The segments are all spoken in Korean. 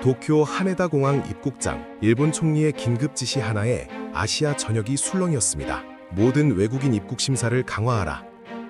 도쿄 하네다 공항 입국장, 일본 총리의 긴급 지시 하나에 아시아 전역이 술렁이었습니다. 모든 외국인 입국 심사를 강화하라.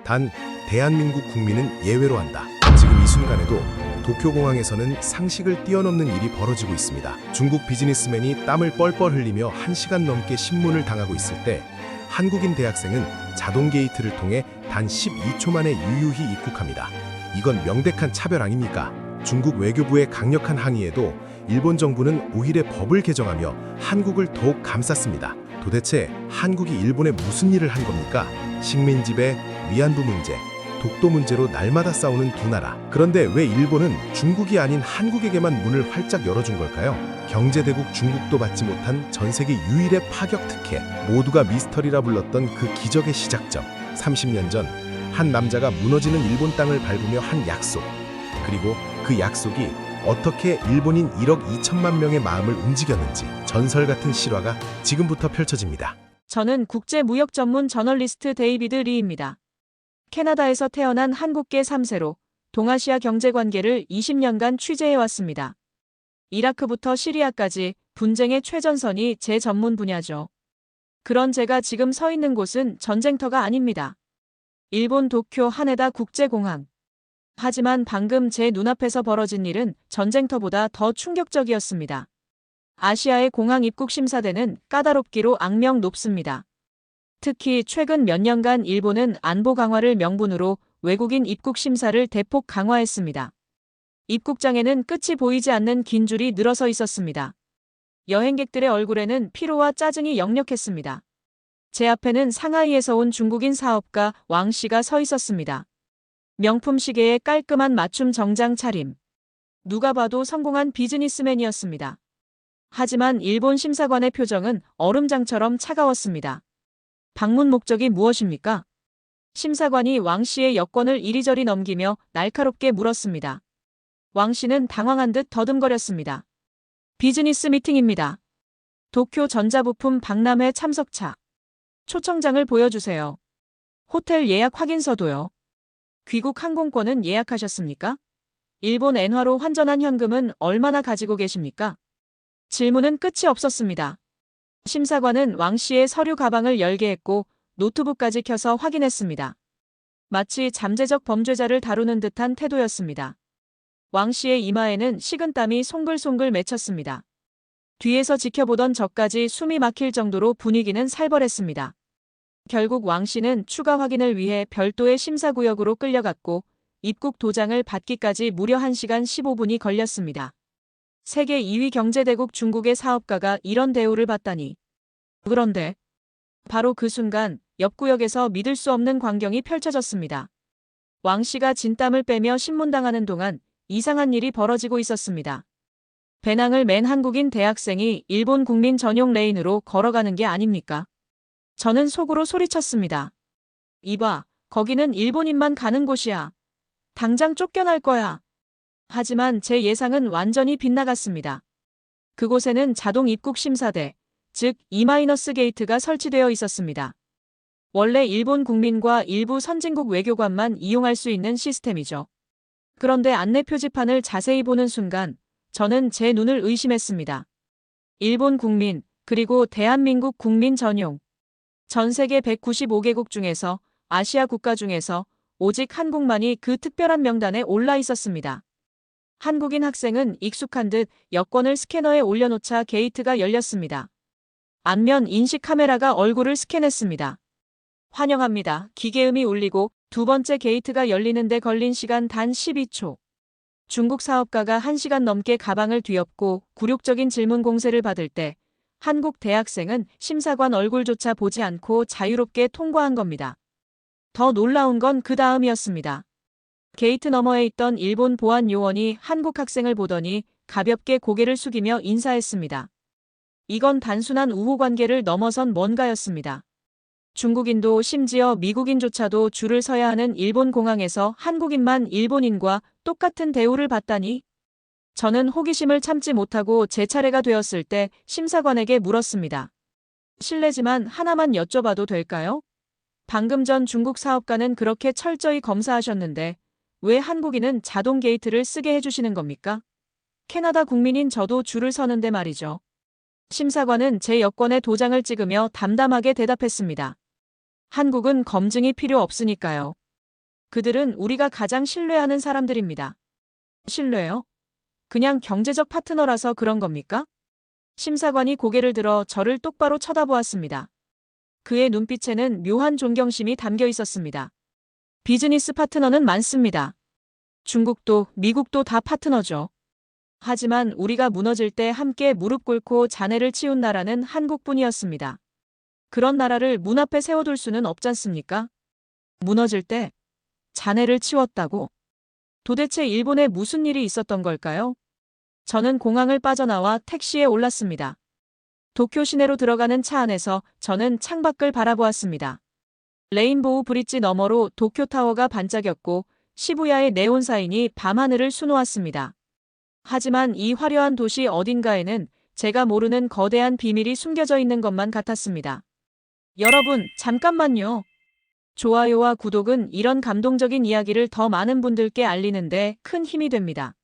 단 대한민국 국민은 예외로 한다. 지금 이 순간에도 도쿄 공항에서는 상식을 뛰어넘는 일이 벌어지고 있습니다. 중국 비즈니스맨이 땀을 뻘뻘 흘리며 1시간 넘게 신문을 당하고 있을 때 한국인 대학생은 자동 게이트를 통해 단 12초 만에 유유히 입국합니다. 이건 명백한 차별 아닙니까? 중국 외교부의 강력한 항의에도 일본 정부는 5일에 법을 개정하며 한국을 더욱 감쌌습니다. 도대체 한국이 일본에 무슨 일을 한 겁니까? 식민 지배, 위안부 문제, 독도 문제로 날마다 싸우는 두 나라. 그런데 왜 일본은 중국이 아닌 한국에게만 문을 활짝 열어준 걸까요? 경제대국 중국도 받지 못한 전 세계 유일의 파격 특혜. 모두가 미스터리라 불렀던 그 기적의 시작점. 30년 전 한 남자가 무너지는 일본 땅을 밟으며 한 약속. 그리고 그 약속이 어떻게 일본인 1억 2천만 명의 마음을 움직였는지 전설 같은 실화가 지금부터 펼쳐집니다. 저는 국제무역 전문 저널리스트 데이비드 리입니다. 캐나다에서 태어난 한국계 3세로 동아시아 경제관계를 20년간 취재해왔습니다. 이라크부터 시리아까지 분쟁의 최전선이 제 전문 분야죠. 그런 제가 지금 서 있는 곳은 전쟁터가 아닙니다. 일본 도쿄 하네다 국제공항. 하지만 방금 제 눈앞에서 벌어진 일은 전쟁터보다 더 충격적이었습니다. 아시아의 공항 입국 심사대는 까다롭기로 악명 높습니다. 특히 최근 몇 년간 일본은 안보 강화를 명분으로 외국인 입국 심사를 대폭 강화했습니다. 입국장에는 끝이 보이지 않는 긴 줄이 늘어서 있었습니다. 여행객들의 얼굴에는 피로와 짜증이 역력했습니다. 제 앞에는 상하이에서 온 중국인 사업가 왕 씨가 서 있었습니다. 명품 시계에 깔끔한 맞춤 정장 차림. 누가 봐도 성공한 비즈니스맨이었습니다. 하지만 일본 심사관의 표정은 얼음장처럼 차가웠습니다. 방문 목적이 무엇입니까? 심사관이 왕 씨의 여권을 이리저리 넘기며 날카롭게 물었습니다. 왕 씨는 당황한 듯 더듬거렸습니다. 비즈니스 미팅입니다. 도쿄 전자부품 박람회 참석차. 초청장을 보여주세요. 호텔 예약 확인서도요. 귀국 항공권은 예약하셨습니까? 일본 엔화로 환전한 현금은 얼마나 가지고 계십니까? 질문은 끝이 없었습니다. 심사관은 왕 씨의 서류 가방을 열게 했고 노트북까지 켜서 확인했습니다. 마치 잠재적 범죄자를 다루는 듯한 태도였습니다. 왕 씨의 이마에는 식은땀이 송글송글 맺혔습니다. 뒤에서 지켜보던 저까지 숨이 막힐 정도로 분위기는 살벌했습니다. 결국 왕 씨는 추가 확인을 위해 별도의 심사구역으로 끌려갔고 입국 도장을 받기까지 무려 1시간 15분이 걸렸습니다. 세계 2위 경제대국 중국의 사업가가 이런 대우를 받다니. 그런데 바로 그 순간 옆 구역에서 믿을 수 없는 광경이 펼쳐졌습니다. 왕 씨가 진땀을 빼며 신문당하는 동안 이상한 일이 벌어지고 있었습니다. 배낭을 맨 한국인 대학생이 일본 국민 전용 레인으로 걸어가는 게 아닙니까? 저는 속으로 소리쳤습니다. 이봐, 거기는 일본인만 가는 곳이야. 당장 쫓겨날 거야. 하지만 제 예상은 완전히 빗나갔습니다. 그곳에는 자동 입국 심사대, 즉 E-게이트가 설치되어 있었습니다. 원래 일본 국민과 일부 선진국 외교관만 이용할 수 있는 시스템이죠. 그런데 안내 표지판을 자세히 보는 순간 저는 제 눈을 의심했습니다. 일본 국민, 그리고 대한민국 국민 전용. 전 세계 195개국 중에서 아시아 국가 중에서 오직 한국만이 그 특별한 명단에 올라 있었습니다. 한국인 학생은 익숙한 듯 여권을 스캐너에 올려놓자 게이트가 열렸습니다. 안면 인식 카메라가 얼굴을 스캔했습니다. 환영합니다. 기계음이 울리고 두 번째 게이트가 열리는데 걸린 시간 단 12초. 중국 사업가가 1시간 넘게 가방을 뒤엎고 굴욕적인 질문 공세를 받을 때 한국 대학생은 심사관 얼굴조차 보지 않고 자유롭게 통과한 겁니다. 더 놀라운 건 그 다음이었습니다. 게이트 너머에 있던 일본 보안 요원이 한국 학생을 보더니 가볍게 고개를 숙이며 인사했습니다. 이건 단순한 우호관계를 넘어선 뭔가였습니다. 중국인도 심지어 미국인조차도 줄을 서야 하는 일본 공항에서 한국인만 일본인과 똑같은 대우를 받다니. 저는 호기심을 참지 못하고 제 차례가 되었을 때 심사관에게 물었습니다. 실례지만 하나만 여쭤봐도 될까요? 방금 전 중국 사업가는 그렇게 철저히 검사하셨는데 왜 한국인은 자동 게이트를 쓰게 해주시는 겁니까? 캐나다 국민인 저도 줄을 서는데 말이죠. 심사관은 제 여권에 도장을 찍으며 담담하게 대답했습니다. 한국은 검증이 필요 없으니까요. 그들은 우리가 가장 신뢰하는 사람들입니다. 신뢰요? 그냥 경제적 파트너라서 그런 겁니까? 심사관이 고개를 들어 저를 똑바로 쳐다보았습니다. 그의 눈빛에는 묘한 존경심이 담겨 있었습니다. 비즈니스 파트너는 많습니다. 중국도, 미국도 다 파트너죠. 하지만 우리가 무너질 때 함께 무릎 꿇고 잔해를 치운 나라는 한국뿐이었습니다. 그런 나라를 문 앞에 세워둘 수는 없잖습니까? 무너질 때 잔해를 치웠다고? 도대체 일본에 무슨 일이 있었던 걸까요? 저는 공항을 빠져나와 택시에 올랐습니다. 도쿄 시내로 들어가는 차 안에서 저는 창밖을 바라보았습니다. 레인보우 브릿지 너머로 도쿄타워가 반짝였고 시부야의 네온 사인이 밤하늘을 수놓았습니다. 하지만 이 화려한 도시 어딘가에는 제가 모르는 거대한 비밀이 숨겨져 있는 것만 같았습니다. 여러분, 잠깐만요. 좋아요와 구독은 이런 감동적인 이야기를 더 많은 분들께 알리는데 큰 힘이 됩니다.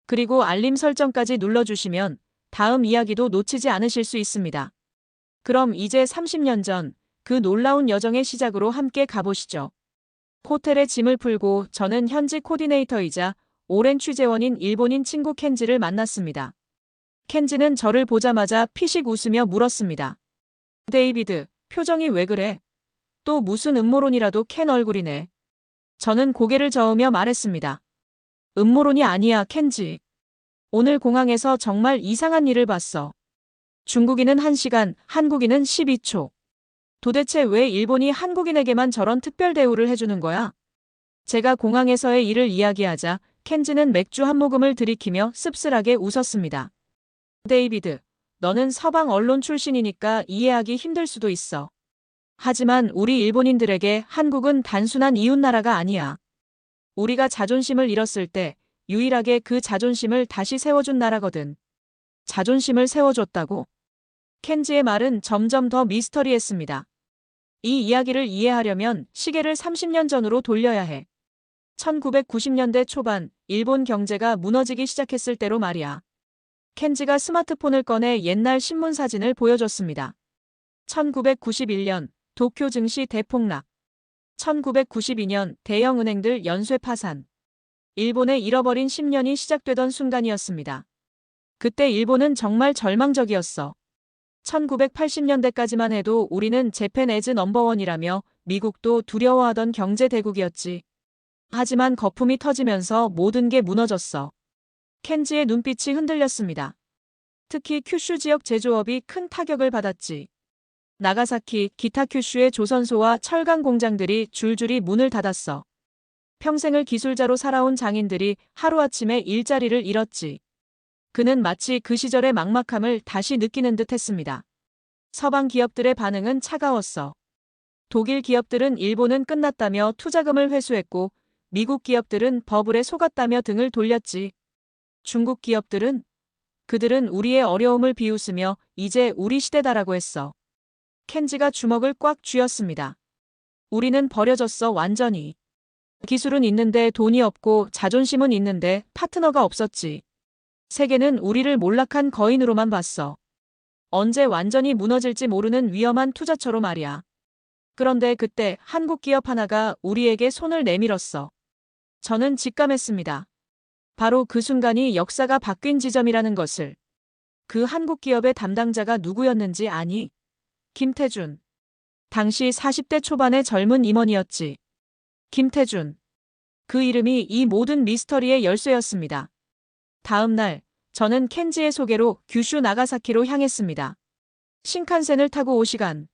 그리고 알림 설정까지 눌러주시면 다음 이야기도 놓치지 않으실 수 있습니다. 그럼 이제 30년 전 그 놀라운 여정의 시작으로 함께 가보시죠. 호텔에 짐을 풀고 저는 현지 코디네이터이자 오랜 취재원인 일본인 친구 켄지를 만났습니다. 켄지는 저를 보자마자 피식 웃으며 물었습니다. 데이비드, 표정이 왜 그래? 또 무슨 음모론이라도 켄 얼굴이네. 저는 고개를 저으며 말했습니다. 음모론이 아니야, 켄지. 오늘 공항에서 정말 이상한 일을 봤어. 중국인은 1시간, 한국인은 12초. 도대체 왜 일본이 한국인에게만 저런 특별 대우를 해주는 거야? 제가 공항에서의 일을 이야기하자 켄지는 맥주 한 모금을 들이키며 씁쓸하게 웃었습니다. 데이비드, 너는 서방 언론 출신이니까 이해하기 힘들 수도 있어. 하지만 우리 일본인들에게 한국은 단순한 이웃나라가 아니야. 우리가 자존심을 잃었을 때 유일하게 그 자존심을 다시 세워준 나라거든. 자존심을 세워줬다고? 켄지의 말은 점점 더 미스터리했습니다. 이 이야기를 이해하려면 시계를 30년 전으로 돌려야 해. 1990년대 초반 일본 경제가 무너지기 시작했을 때로 말이야. 켄지가 스마트폰을 꺼내 옛날 신문 사진을 보여줬습니다. 1991년 도쿄 증시 대폭락. 1992년 대형 은행들 연쇄 파산. 일본의 잃어버린 10년이 시작되던 순간이었습니다. 그때 일본은 정말 절망적이었어. 1980년대까지만 해도 우리는 재팬 에즈 넘버원이라며 미국도 두려워하던 경제 대국이었지. 하지만 거품이 터지면서 모든 게 무너졌어. 켄지의 눈빛이 흔들렸습니다. 특히 큐슈 지역 제조업이 큰 타격을 받았지. 나가사키, 기타 큐슈의 조선소와 철강 공장들이 줄줄이 문을 닫았어. 평생을 기술자로 살아온 장인들이 하루아침에 일자리를 잃었지. 그는 마치 그 시절의 막막함을 다시 느끼는 듯 했습니다. 서방 기업들의 반응은 차가웠어. 독일 기업들은 일본은 끝났다며 투자금을 회수했고 미국 기업들은 버블에 속았다며 등을 돌렸지. 중국 기업들은? 그들은 우리의 어려움을 비웃으며 이제 우리 시대다라고 했어. 켄지가 주먹을 꽉 쥐었습니다. 우리는 버려졌어, 완전히. 기술은 있는데 돈이 없고 자존심은 있는데 파트너가 없었지. 세계는 우리를 몰락한 거인으로만 봤어. 언제 완전히 무너질지 모르는 위험한 투자처로 말이야. 그런데 그때 한국 기업 하나가 우리에게 손을 내밀었어. 저는 직감했습니다. 바로 그 순간이 역사가 바뀐 지점이라는 것을. 그 한국 기업의 담당자가 누구였는지 아니? 김태준. 당시 40대 초반의 젊은 임원이었지. 김태준. 그 이름이 이 모든 미스터리의 열쇠였습니다. 다음 날, 저는 켄지의 소개로 규슈 나가사키로 향했습니다. 신칸센을 타고 5시간.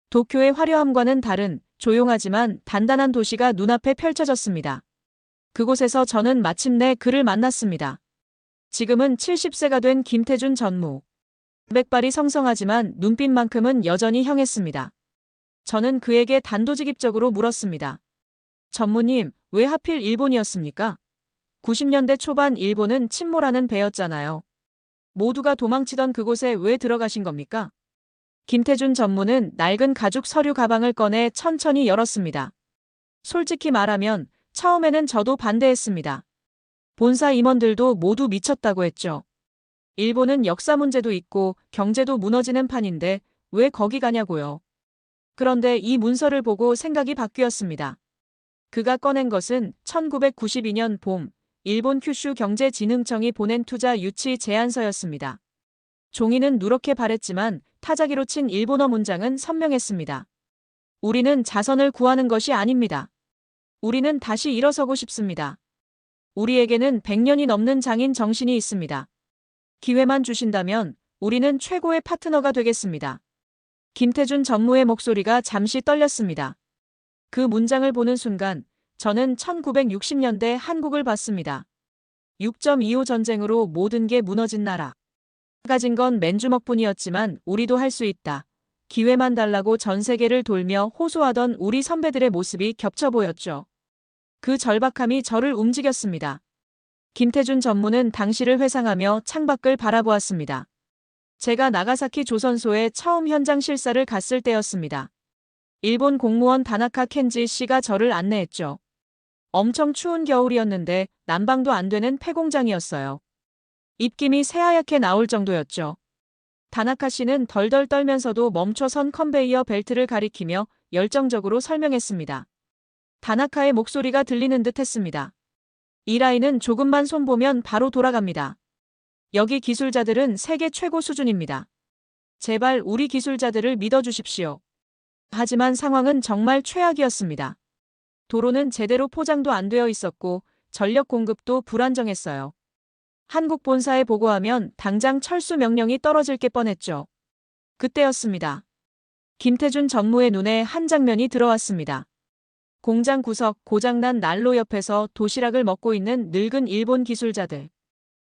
도쿄의 화려함과는 다른 조용하지만 단단한 도시가 눈앞에 펼쳐졌습니다. 그곳에서 저는 마침내 그를 만났습니다. 지금은 70세가 된 김태준 전무. 백발이 성성하지만 눈빛만큼은 여전히 형했습니다. 저는 그에게 단도직입적으로 물었습니다. 전무님, 왜 하필 일본이었습니까? 90년대 초반 일본은 침몰하는 배였잖아요. 모두가 도망치던 그곳에 왜 들어가신 겁니까? 김태준 전무는 낡은 가죽 서류 가방을 꺼내 천천히 열었습니다. 솔직히 말하면 처음에는 저도 반대했습니다. 본사 임원들도 모두 미쳤다고 했죠. 일본은 역사 문제도 있고 경제도 무너지는 판인데 왜 거기 가냐고요. 그런데 이 문서를 보고 생각이 바뀌었습니다. 그가 꺼낸 것은 1992년 봄 일본 큐슈 경제진흥청이 보낸 투자 유치 제안서였습니다. 종이는 누렇게 바랬지만 타자기로 친 일본어 문장은 선명했습니다. 우리는 자선을 구하는 것이 아닙니다. 우리는 다시 일어서고 싶습니다. 우리에게는 100년이 넘는 장인 정신이 있습니다. 기회만 주신다면 우리는 최고의 파트너가 되겠습니다. 김태준 전무의 목소리가 잠시 떨렸습니다. 그 문장을 보는 순간 저는 1960년대 한국을 봤습니다. 6.25 전쟁으로 모든 게 무너진 나라. 가진 건 맨주먹뿐이었지만 우리도 할 수 있다. 기회만 달라고 전 세계를 돌며 호소하던 우리 선배들의 모습이 겹쳐 보였죠. 그 절박함이 저를 움직였습니다. 김태준 전무는 당시를 회상하며 창밖을 바라보았습니다. 제가 나가사키 조선소에 처음 현장 실사를 갔을 때였습니다. 일본 공무원 다나카 켄지 씨가 저를 안내했죠. 엄청 추운 겨울이었는데 난방도 안 되는 폐공장이었어요. 입김이 새하얗게 나올 정도였죠. 다나카 씨는 덜덜 떨면서도 멈춰선 컨베이어 벨트를 가리키며 열정적으로 설명했습니다. 다나카의 목소리가 들리는 듯 했습니다. 이 라인은 조금만 손보면 바로 돌아갑니다. 여기 기술자들은 세계 최고 수준입니다. 제발 우리 기술자들을 믿어주십시오. 하지만 상황은 정말 최악이었습니다. 도로는 제대로 포장도 안 되어 있었고 전력 공급도 불안정했어요. 한국 본사에 보고하면 당장 철수 명령이 떨어질 게 뻔했죠. 그때였습니다. 김태준 전무의 눈에 한 장면이 들어왔습니다. 공장 구석 고장난 난로 옆에서 도시락을 먹고 있는 늙은 일본 기술자들.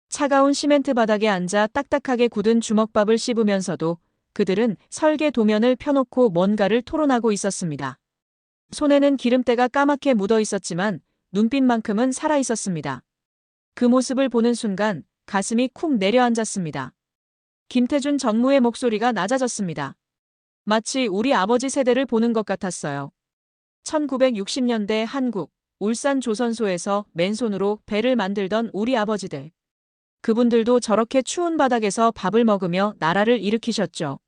차가운 시멘트 바닥에 앉아 딱딱하게 굳은 주먹밥을 씹으면서도 그들은 설계 도면을 펴놓고 뭔가를 토론하고 있었습니다. 손에는 기름때가 까맣게 묻어 있었지만 눈빛만큼은 살아 있었습니다. 그 모습을 보는 순간 가슴이 쿵 내려앉았습니다. 김태준 전무의 목소리가 낮아졌습니다. 마치 우리 아버지 세대를 보는 것 같았어요. 1960년대 한국, 울산 조선소에서 맨손으로 배를 만들던 우리 아버지들. 그분들도 저렇게 추운 바닥에서 밥을 먹으며 나라를 일으키셨죠.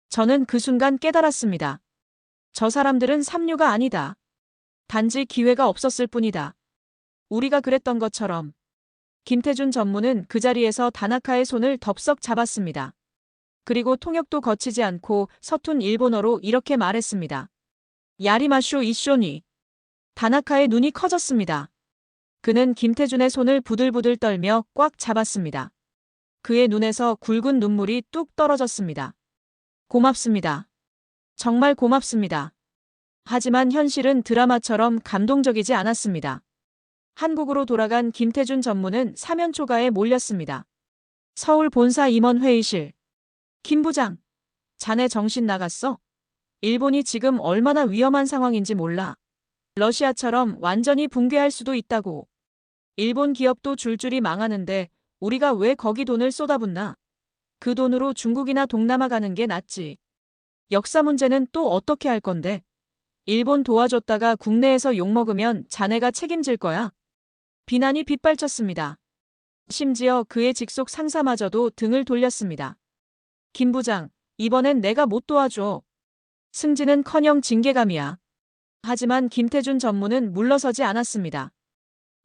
저는 그 순간 깨달았습니다. 저 사람들은 삼류가 아니다. 단지 기회가 없었을 뿐이다. 우리가 그랬던 것처럼. 김태준 전무는 그 자리에서 다나카의 손을 덥석 잡았습니다. 그리고 통역도 거치지 않고 서툰 일본어로 이렇게 말했습니다. 야리마쇼 이쇼니. 다나카의 눈이 커졌습니다. 그는 김태준의 손을 부들부들 떨며 꽉 잡았습니다. 그의 눈에서 굵은 눈물이 뚝 떨어졌습니다. 고맙습니다. 정말 고맙습니다. 하지만 현실은 드라마처럼 감동적이지 않았습니다. 한국으로 돌아간 김태준 전무는 사면초가에 몰렸습니다. 서울 본사 임원 회의실. 김 부장, 자네 정신 나갔어? 일본이 지금 얼마나 위험한 상황인지 몰라. 러시아처럼 완전히 붕괴할 수도 있다고. 일본 기업도 줄줄이 망하는데 우리가 왜 거기 돈을 쏟아붓나? 그 돈으로 중국이나 동남아 가는 게 낫지. 역사 문제는 또 어떻게 할 건데? 일본 도와줬다가 국내에서 욕먹으면 자네가 책임질 거야. 비난이 빗발쳤습니다. 심지어 그의 직속 상사마저도 등을 돌렸습니다. 김 부장, 이번엔 내가 못 도와줘. 승진은커녕 징계감이야. 하지만 김태준 전무는 물러서지 않았습니다.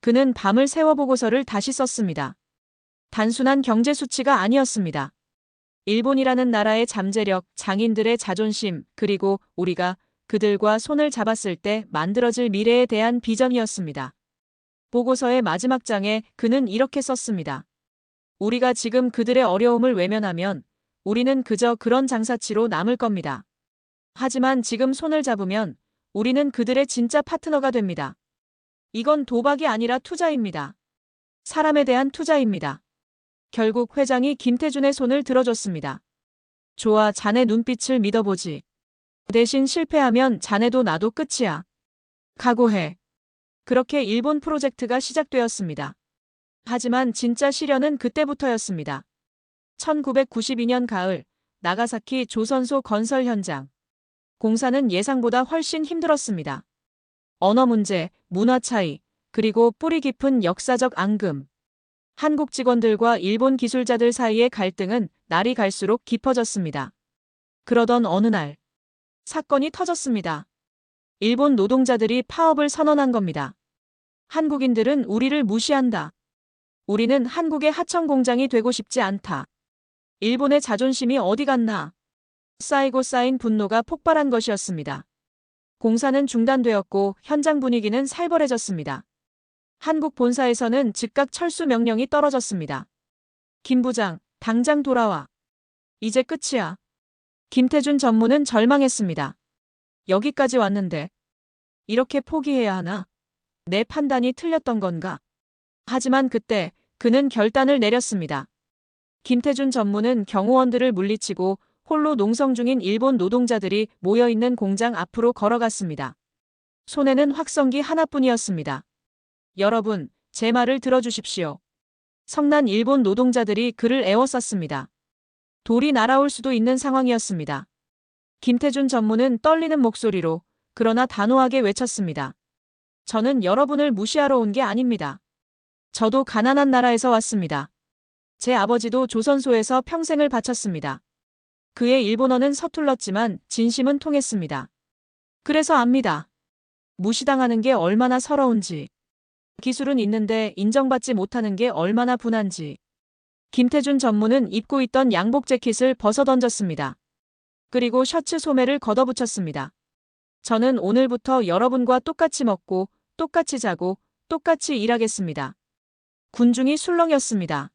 그는 밤을 새워 보고서를 다시 썼습니다. 단순한 경제 수치가 아니었습니다. 일본이라는 나라의 잠재력, 장인들의 자존심, 그리고 우리가 그들과 손을 잡았을 때 만들어질 미래에 대한 비전이었습니다. 보고서의 마지막 장에 그는 이렇게 썼습니다. 우리가 지금 그들의 어려움을 외면하면 우리는 그저 그런 장사치로 남을 겁니다. 하지만 지금 손을 잡으면 우리는 그들의 진짜 파트너가 됩니다. 이건 도박이 아니라 투자입니다. 사람에 대한 투자입니다. 결국 회장이 김태준의 손을 들어줬습니다. 좋아, 자네 눈빛을 믿어보지. 대신 실패하면 자네도 나도 끝이야. 각오해. 그렇게 일본 프로젝트가 시작되었습니다. 하지만 진짜 시련은 그때부터였습니다. 1992년 가을, 나가사키 조선소 건설 현장. 공사는 예상보다 훨씬 힘들었습니다. 언어 문제, 문화 차이, 그리고 뿌리 깊은 역사적 앙금. 한국 직원들과 일본 기술자들 사이의 갈등은 날이 갈수록 깊어졌습니다. 그러던 어느 날, 사건이 터졌습니다. 일본 노동자들이 파업을 선언한 겁니다. 한국인들은 우리를 무시한다. 우리는 한국의 하청 공장이 되고 싶지 않다. 일본의 자존심이 어디 갔나? 쌓이고 쌓인 분노가 폭발한 것이었습니다. 공사는 중단되었고 현장 분위기는 살벌해졌습니다. 한국 본사에서는 즉각 철수 명령이 떨어졌습니다. 김 부장, 당장 돌아와. 이제 끝이야. 김태준 전무는 절망했습니다. 여기까지 왔는데 이렇게 포기해야 하나? 내 판단이 틀렸던 건가? 하지만 그때 그는 결단을 내렸습니다. 김태준 전무는 경호원들을 물리치고 홀로 농성 중인 일본 노동자들이 모여있는 공장 앞으로 걸어갔습니다. 손에는 확성기 하나뿐이었습니다. 여러분, 제 말을 들어주십시오. 성난 일본 노동자들이 그를 에워쌌습니다. 돌이 날아올 수도 있는 상황이었습니다. 김태준 전무는 떨리는 목소리로 그러나 단호하게 외쳤습니다. 저는 여러분을 무시하러 온 게 아닙니다. 저도 가난한 나라에서 왔습니다. 제 아버지도 조선소에서 평생을 바쳤습니다. 그의 일본어는 서툴렀지만 진심은 통했습니다. 그래서 압니다. 무시당하는 게 얼마나 서러운지. 기술은 있는데 인정받지 못하는 게 얼마나 분한지. 김태준 전무는 입고 있던 양복 재킷을 벗어던졌습니다. 그리고 셔츠 소매를 걷어붙였습니다. 저는 오늘부터 여러분과 똑같이 먹고 똑같이 자고 똑같이 일하겠습니다. 군중이 술렁였습니다.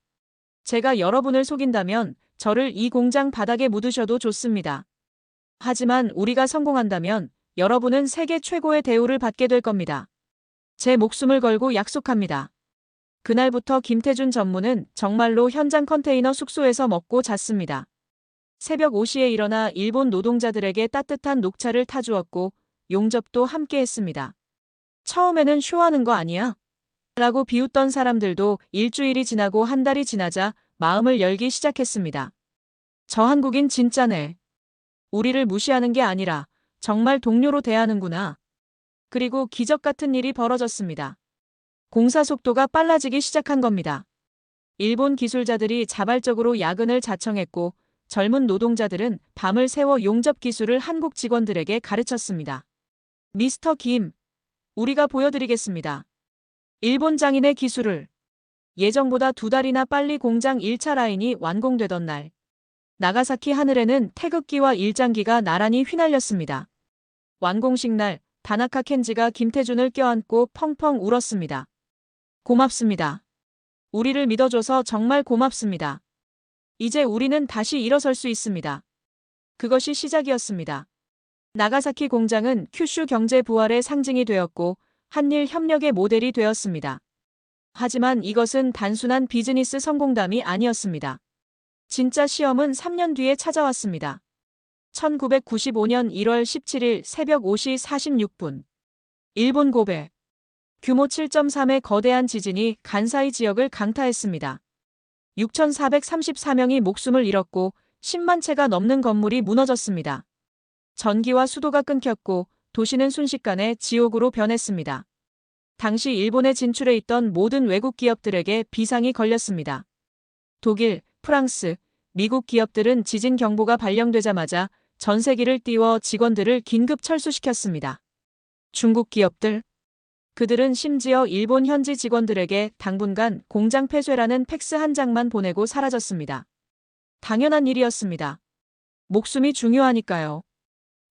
제가 여러분을 속인다면 저를 이 공장 바닥에 묻으셔도 좋습니다. 하지만 우리가 성공한다면 여러분은 세계 최고의 대우를 받게 될 겁니다. 제 목숨을 걸고 약속합니다. 그날부터 김태준 전무는 정말로 현장 컨테이너 숙소에서 먹고 잤습니다. 새벽 5시에 일어나 일본 노동자들에게 따뜻한 녹차를 타주었고 용접도 함께 했습니다. 처음에는 쇼하는 거 아니야? 라고 비웃던 사람들도 일주일이 지나고 한 달이 지나자 마음을 열기 시작했습니다. 저 한국인 진짜네. 우리를 무시하는 게 아니라 정말 동료로 대하는구나. 그리고 기적 같은 일이 벌어졌습니다. 공사 속도가 빨라지기 시작한 겁니다. 일본 기술자들이 자발적으로 야근을 자청했고 젊은 노동자들은 밤을 새워 용접 기술을 한국 직원들에게 가르쳤습니다. 미스터 김, 우리가 보여드리겠습니다. 일본 장인의 기술을. 예정보다 2달이나 빨리 공장 1차 라인이 완공되던 날. 나가사키 하늘에는 태극기와 일장기가 나란히 휘날렸습니다. 완공식 날, 다나카 켄지가 김태준을 껴안고 펑펑 울었습니다. 고맙습니다. 우리를 믿어줘서 정말 고맙습니다. 이제 우리는 다시 일어설 수 있습니다. 그것이 시작이었습니다. 나가사키 공장은 큐슈 경제 부활의 상징이 되었고 한일 협력의 모델이 되었습니다. 하지만 이것은 단순한 비즈니스 성공담이 아니었습니다. 진짜 시험은 3년 뒤에 찾아왔습니다. 1995년 1월 17일 새벽 5시 46분. 일본 고베. 규모 7.3의 거대한 지진이 간사이 지역을 강타했습니다. 6,434명이 목숨을 잃었고 10만 채가 넘는 건물이 무너졌습니다. 전기와 수도가 끊겼고 도시는 순식간에 지옥으로 변했습니다. 당시 일본에 진출해 있던 모든 외국 기업들에게 비상이 걸렸습니다. 독일, 프랑스, 미국 기업들은 지진 경보가 발령되자마자 전세기를 띄워 직원들을 긴급 철수시켰습니다. 중국 기업들? 그들은 심지어 일본 현지 직원들에게 당분간 공장 폐쇄라는 팩스 한 장만 보내고 사라졌습니다. 당연한 일이었습니다. 목숨이 중요하니까요.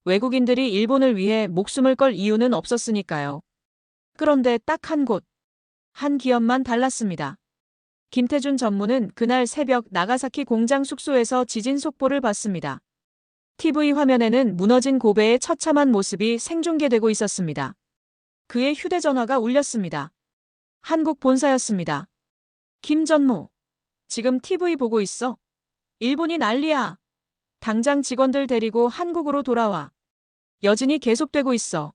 외국인들이 일본을 위해 목숨을 걸 이유는 없었으니까요. 그런데 딱 한 곳, 한 기업만 달랐습니다. 김태준 전무는 그날 새벽 나가사키 공장 숙소에서 지진 속보를 봤습니다. TV 화면에는 무너진 고베의 처참한 모습이 생중계되고 있었습니다. 그의 휴대전화가 울렸습니다. 한국 본사였습니다. 김 전무, 지금 TV 보고 있어? 일본이 난리야. 당장 직원들 데리고 한국으로 돌아와. 여진이 계속되고 있어.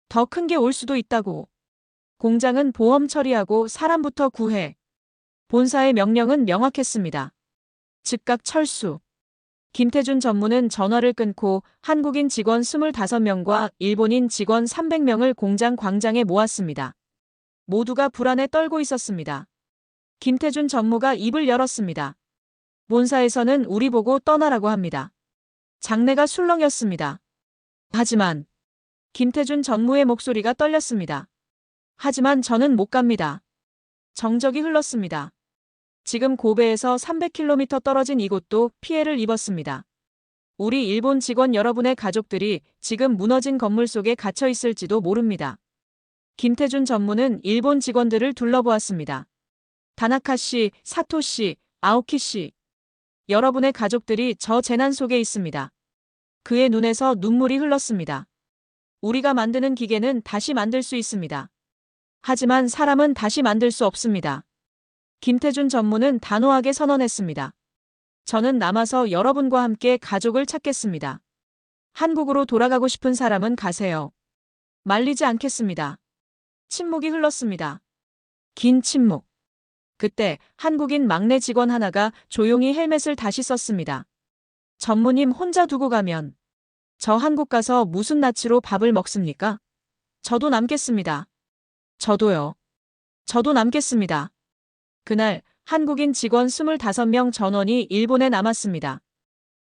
더 큰 게 올 수도 있다고. 공장은 보험 처리하고 사람부터 구해. 본사의 명령은 명확했습니다. 즉각 철수. 김태준 전무는 전화를 끊고 한국인 직원 25명과 일본인 직원 300명을 공장 광장에 모았습니다. 모두가 불안에 떨고 있었습니다. 김태준 전무가 입을 열었습니다. 본사에서는 우리 보고 떠나라고 합니다. 장내가 술렁였습니다. 하지만 김태준 전무의 목소리가 떨렸습니다. 하지만 저는 못 갑니다. 정적이 흘렀습니다. 지금 고베에서 300km 떨어진 이곳도 피해를 입었습니다. 우리 일본 직원 여러분의 가족들이 지금 무너진 건물 속에 갇혀 있을지도 모릅니다. 김태준 전무는 일본 직원들을 둘러보았습니다. 다나카 씨, 사토 씨, 아오키 씨. 여러분의 가족들이 저 재난 속에 있습니다. 그의 눈에서 눈물이 흘렀습니다. 우리가 만드는 기계는 다시 만들 수 있습니다. 하지만 사람은 다시 만들 수 없습니다. 김태준 전무는 단호하게 선언했습니다. 저는 남아서 여러분과 함께 가족을 찾겠습니다. 한국으로 돌아가고 싶은 사람은 가세요. 말리지 않겠습니다. 침묵이 흘렀습니다. 긴 침묵. 그때 한국인 막내 직원 하나가 조용히 헬멧을 다시 썼습니다. 전무님 혼자 두고 가면 저 한국 가서 무슨 낯으로 밥을 먹습니까? 저도 남겠습니다. 저도요. 저도 남겠습니다. 그날 한국인 직원 25명 전원이 일본에 남았습니다.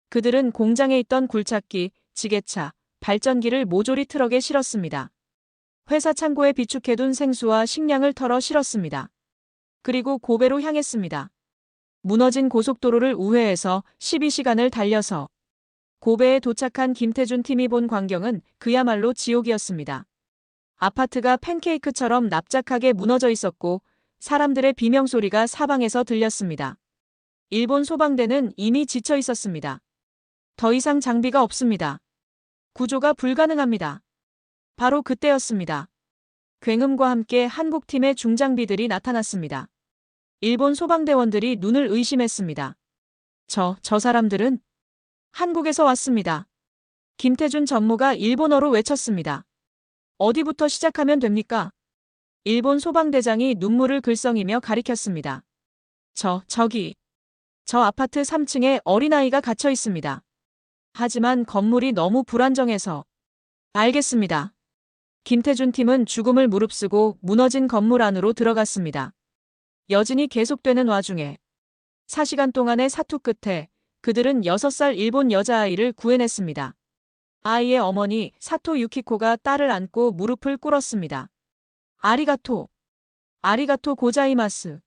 그들은 공장에 있던 굴착기, 지게차, 발전기를 모조리 트럭에 실었습니다. 회사 창고에 비축해둔 생수와 식량을 털어 실었습니다. 그리고 고베로 향했습니다. 무너진 고속도로를 우회해서 12시간을 달려서 고베에 도착한 김태준 팀이 본 광경은 그야말로 지옥이었습니다. 아파트가 팬케이크처럼 납작하게 무너져 있었고 사람들의 비명소리가 사방에서 들렸습니다. 일본 소방대는 이미 지쳐 있었습니다. 더 이상 장비가 없습니다. 구조가 불가능합니다. 바로 그때였습니다. 굉음과 함께 한국팀의 중장비들이 나타났습니다. 일본 소방대원들이 눈을 의심했습니다. 저 사람들은 한국에서 왔습니다. 김태준 전무가 일본어로 외쳤습니다. 어디부터 시작하면 됩니까? 일본 소방대장이 눈물을 글썽이며 가리켰습니다. 저기. 저 아파트 3층에 어린아이가 갇혀 있습니다. 하지만 건물이 너무 불안정해서. 알겠습니다. 김태준 팀은 죽음을 무릅쓰고 무너진 건물 안으로 들어갔습니다. 여진이 계속되는 와중에 4시간 동안의 사투 끝에 그들은 6살 일본 여자아이를 구해냈습니다. 아이의 어머니 사토 유키코가 딸을 안고 무릎을 꿇었습니다. 아리가토. 아리가토 고자이마스.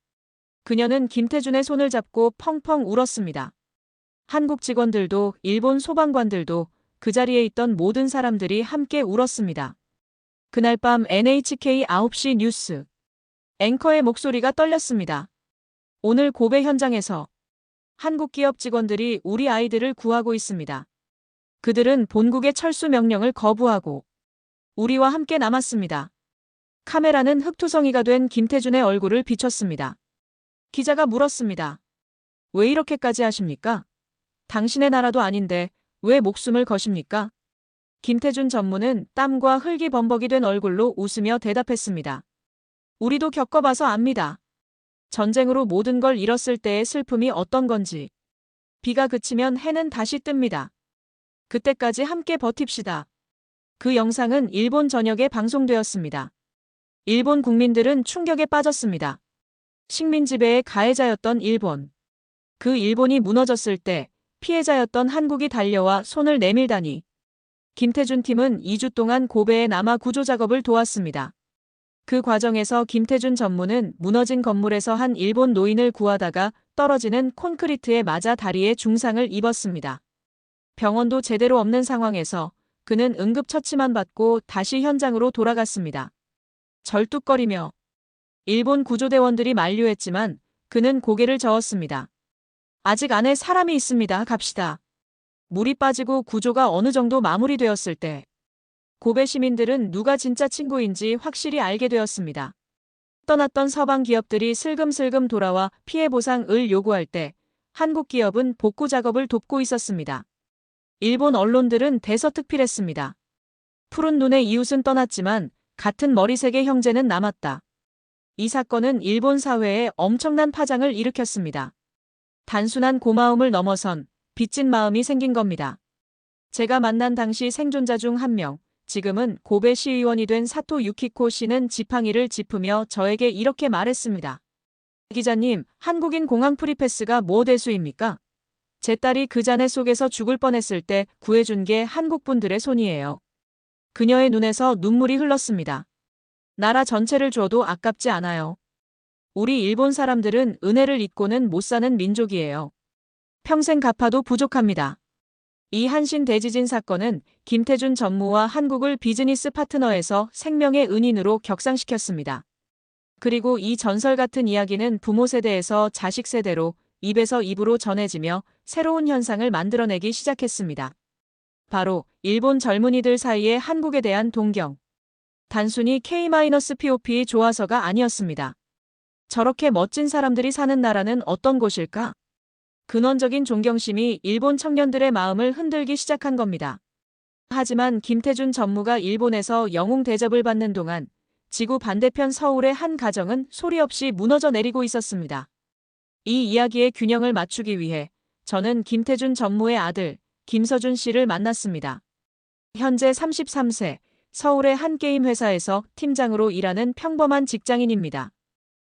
그녀는 김태준의 손을 잡고 펑펑 울었습니다. 한국 직원들도 일본 소방관들도 그 자리에 있던 모든 사람들이 함께 울었습니다. 그날 밤 NHK 9시 뉴스. 앵커의 목소리가 떨렸습니다. 오늘 고베 현장에서 한국 기업 직원들이 우리 아이들을 구하고 있습니다. 그들은 본국의 철수 명령을 거부하고 우리와 함께 남았습니다. 카메라는 흙투성이가 된 김태준의 얼굴을 비췄습니다. 기자가 물었습니다. 왜 이렇게까지 하십니까? 당신의 나라도 아닌데 왜 목숨을 거십니까? 김태준 전무는 땀과 흙이 범벅이 된 얼굴로 웃으며 대답했습니다. 우리도 겪어봐서 압니다. 전쟁으로 모든 걸 잃었을 때의 슬픔이 어떤 건지. 비가 그치면 해는 다시 뜹니다. 그때까지 함께 버팁시다. 그 영상은 일본 전역에 방송되었습니다. 일본 국민들은 충격에 빠졌습니다. 식민 지배의 가해자였던 일본. 그 일본이 무너졌을 때 피해자였던 한국이 달려와 손을 내밀다니. 김태준 팀은 2주 동안 고베에 남아 구조 작업을 도왔습니다. 그 과정에서 김태준 전무는 무너진 건물에서 한 일본 노인을 구하다가 떨어지는 콘크리트에 맞아 다리에 중상을 입었습니다. 병원도 제대로 없는 상황에서 그는 응급처치만 받고 다시 현장으로 돌아갔습니다. 절뚝거리며 일본 구조대원들이 만류했지만 그는 고개를 저었습니다. 아직 안에 사람이 있습니다. 갑시다. 물이 빠지고 구조가 어느 정도 마무리되었을 때 고베 시민들은 누가 진짜 친구인지 확실히 알게 되었습니다. 떠났던 서방 기업들이 슬금슬금 돌아와 피해 보상을 요구할 때 한국 기업은 복구 작업을 돕고 있었습니다. 일본 언론들은 대서특필했습니다. 푸른 눈의 이웃은 떠났지만 같은 머리색의 형제는 남았다. 이 사건은 일본 사회에 엄청난 파장을 일으켰습니다. 단순한 고마움을 넘어선 빚진 마음이 생긴 겁니다. 제가 만난 당시 생존자 중 한 명, 지금은 고베 시의원이 된 사토 유키코 씨는 지팡이를 짚으며 저에게 이렇게 말했습니다. 기자님, 한국인 공항 프리패스가 뭐 대수입니까? 제 딸이 그 잔해 속에서 죽을 뻔했을 때 구해준 게 한국 분들의 손이에요. 그녀의 눈에서 눈물이 흘렀습니다. 나라 전체를 줘도 아깝지 않아요. 우리 일본 사람들은 은혜를 잊고는 못 사는 민족이에요. 평생 갚아도 부족합니다. 이 한신 대지진 사건은 김태준 전무와 한국을 비즈니스 파트너에서 생명의 은인으로 격상시켰습니다. 그리고 이 전설 같은 이야기는 부모 세대에서 자식 세대로 입에서 입으로 전해지며 새로운 현상을 만들어내기 시작했습니다. 바로 일본 젊은이들 사이에 한국에 대한 동경. 단순히 K-POP이 좋아서가 아니었습니다. 저렇게 멋진 사람들이 사는 나라는 어떤 곳일까? 근원적인 존경심이 일본 청년들의 마음을 흔들기 시작한 겁니다. 하지만 김태준 전무가 일본에서 영웅 대접을 받는 동안 지구 반대편 서울의 한 가정은 소리 없이 무너져 내리고 있었습니다. 이 이야기의 균형을 맞추기 위해 저는 김태준 전무의 아들 김서준 씨를 만났습니다. 현재 33세, 서울의 한 게임 회사에서 팀장으로 일하는 평범한 직장인입니다.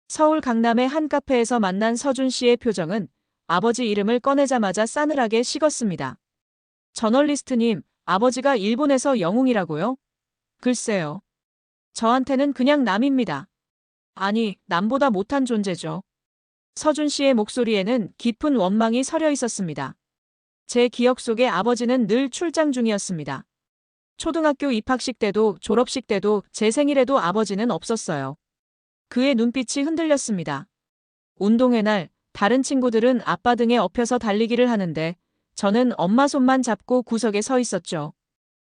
서울 강남의 한 카페에서 만난 서준 씨의 표정은 아버지 이름을 꺼내자마자 싸늘하게 식었습니다. 저널리스트님, 아버지가 일본에서 영웅이라고요? 글쎄요. 저한테는 그냥 남입니다. 아니, 남보다 못한 존재죠. 서준 씨의 목소리에는 깊은 원망이 서려 있었습니다. 제 기억 속에 아버지는 늘 출장 중이었습니다. 초등학교 입학식 때도 졸업식 때도 제 생일에도 아버지는 없었어요. 그의 눈빛이 흔들렸습니다. 운동회 날 다른 친구들은 아빠 등에 업혀서 달리기를 하는데 저는 엄마 손만 잡고 구석에 서 있었죠.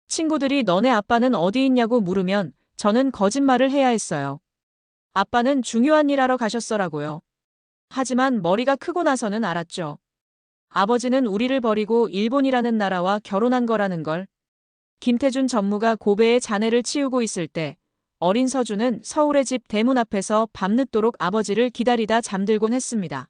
친구들이 너네 아빠는 어디 있냐고 물으면 저는 거짓말을 해야 했어요. 아빠는 중요한 일 하러 가셨어라고요. 하지만 머리가 크고 나서는 알았죠. 아버지는 우리를 버리고 일본이라는 나라와 결혼한 거라는 걸. 김태준 전무가 고베에 잔해를 치우고 있을 때 어린 서준은 서울의 집 대문 앞에서 밤늦도록 아버지를 기다리다 잠들곤 했습니다.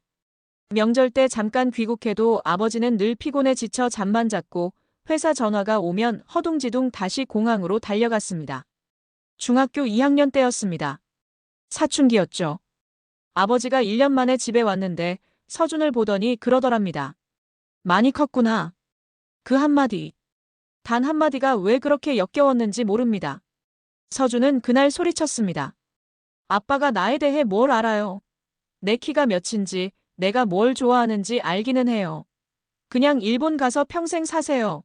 명절 때 잠깐 귀국해도 아버지는 늘 피곤해 지쳐 잠만 잤고 회사 전화가 오면 허둥지둥 다시 공항으로 달려갔습니다. 중학교 2학년 때였습니다. 사춘기였죠. 아버지가 1년 만에 집에 왔는데 서준을 보더니 그러더랍니다. 많이 컸구나. 그 한마디. 단 한마디가 왜 그렇게 역겨웠는지 모릅니다. 서준은 그날 소리쳤습니다. 아빠가 나에 대해 뭘 알아요? 내 키가 몇인지, 내가 뭘 좋아하는지 알기는 해요. 그냥 일본 가서 평생 사세요.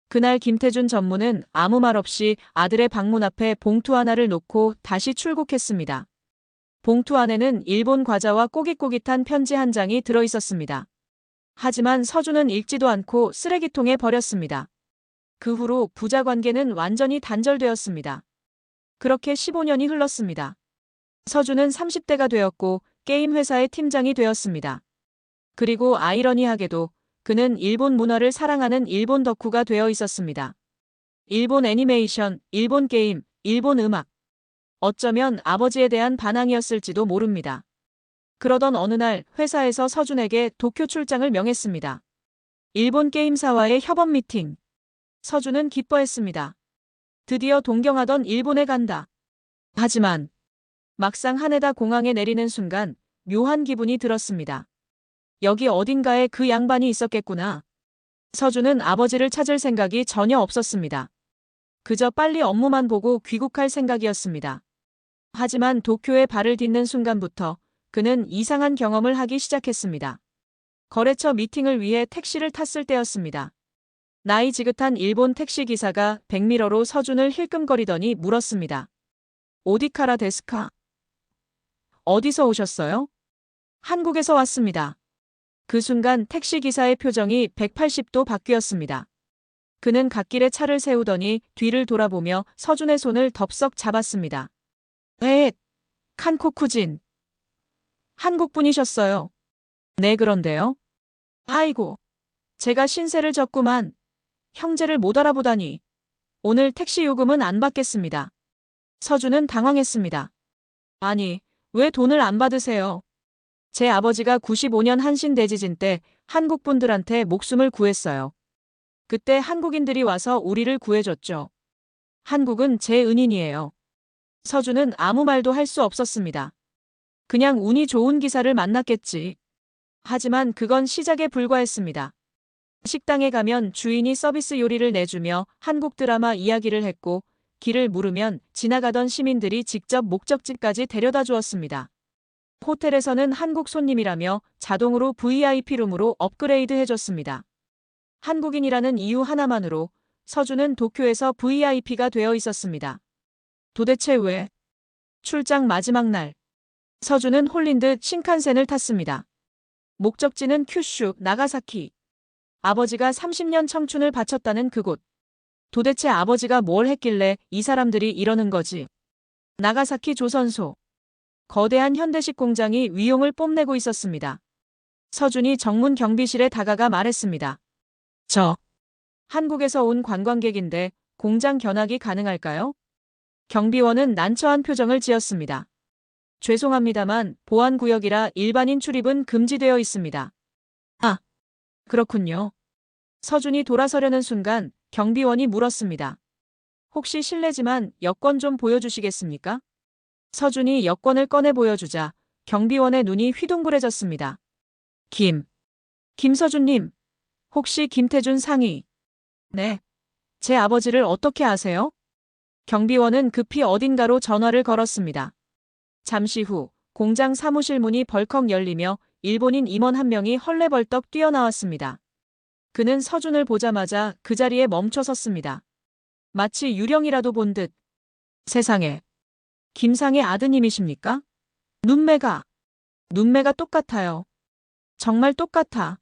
그날 김태준 전무는 아무 말 없이 아들의 방문 앞에 봉투 하나를 놓고 다시 출국했습니다. 봉투 안에는 일본 과자와 꼬깃꼬깃한 편지 한 장이 들어 있었습니다. 하지만 서준은 읽지도 않고 쓰레기통에 버렸습니다. 그 후로 부자 관계는 완전히 단절되었습니다. 그렇게 15년이 흘렀습니다. 서준은 30대가 되었고 게임 회사의 팀장이 되었습니다. 그리고 아이러니하게도 그는 일본 문화를 사랑하는 일본 덕후가 되어 있었습니다. 일본 애니메이션, 일본 게임, 일본 음악. 어쩌면 아버지에 대한 반항이었을지도 모릅니다. 그러던 어느 날 회사에서 서준에게 도쿄 출장을 명했습니다. 일본 게임사와의 협업 미팅. 서준은 기뻐했습니다. 드디어 동경하던 일본에 간다. 하지만 막상 하네다 공항에 내리는 순간 묘한 기분이 들었습니다. 여기 어딘가에 그 양반이 있었겠구나. 서준은 아버지를 찾을 생각이 전혀 없었습니다. 그저 빨리 업무만 보고 귀국할 생각이었습니다. 하지만 도쿄에 발을 딛는 순간부터 그는 이상한 경험을 하기 시작했습니다. 거래처 미팅을 위해 택시를 탔을 때였습니다. 나이 지긋한 일본 택시기사가 백미러로 서준을 힐끔거리더니 물었습니다. 오디카라 데스카? 어디서 오셨어요? 한국에서 왔습니다. 그 순간 택시기사의 표정이 180도 바뀌었습니다. 그는 갓길에 차를 세우더니 뒤를 돌아보며 서준의 손을 덥석 잡았습니다. 칸코쿠진. 한국분이셨어요. 네, 그런데요. 아이고, 제가 신세를 졌구만. 형제를 못 알아보다니. 오늘 택시 요금은 안 받겠습니다. 서준은 당황했습니다. 아니, 왜 돈을 안 받으세요? 제 아버지가 95년 한신 대지진 때 한국 분들한테 목숨을 구했어요. 그때 한국인들이 와서 우리를 구해줬죠. 한국은 제 은인이에요. 서준은 아무 말도 할 수 없었습니다. 그냥 운이 좋은 기사를 만났겠지. 하지만 그건 시작에 불과했습니다. 식당에 가면 주인이 서비스 요리를 내주며 한국 드라마 이야기를 했고, 길을 물으면 지나가던 시민들이 직접 목적지까지 데려다 주었습니다. 호텔에서는 한국 손님이라며 자동으로 VIP룸으로 업그레이드 해줬습니다. 한국인이라는 이유 하나만으로 서준은 도쿄에서 VIP가 되어 있었습니다. 도대체 왜? 출장 마지막 날, 서준은 홀린 듯 신칸센을 탔습니다. 목적지는 큐슈, 나가사키. 아버지가 30년 청춘을 바쳤다는 그곳. 도대체 아버지가 뭘 했길래 이 사람들이 이러는 거지? 나가사키 조선소. 거대한 현대식 공장이 위용을 뽐내고 있었습니다. 서준이 정문 경비실에 다가가 말했습니다. 저, 한국에서 온 관광객인데 공장 견학이 가능할까요? 경비원은 난처한 표정을 지었습니다. 죄송합니다만 보안구역이라 일반인 출입은 금지되어 있습니다. 아, 그렇군요. 서준이 돌아서려는 순간 경비원이 물었습니다. 혹시 실례지만 여권 좀 보여주시겠습니까? 서준이 여권을 꺼내 보여주자 경비원의 눈이 휘둥그레졌습니다. 김서준님, 혹시 김태준 상의? 네. 제 아버지를 어떻게 아세요? 경비원은 급히 어딘가로 전화를 걸었습니다. 잠시 후 공장 사무실 문이 벌컥 열리며 일본인 임원 한 명이 헐레벌떡 뛰어나왔습니다. 그는 서준을 보자마자 그 자리에 멈춰 섰습니다. 마치 유령이라도 본 듯. 세상에. 김상의 아드님이십니까? 눈매가 똑같아요. 정말 똑같아.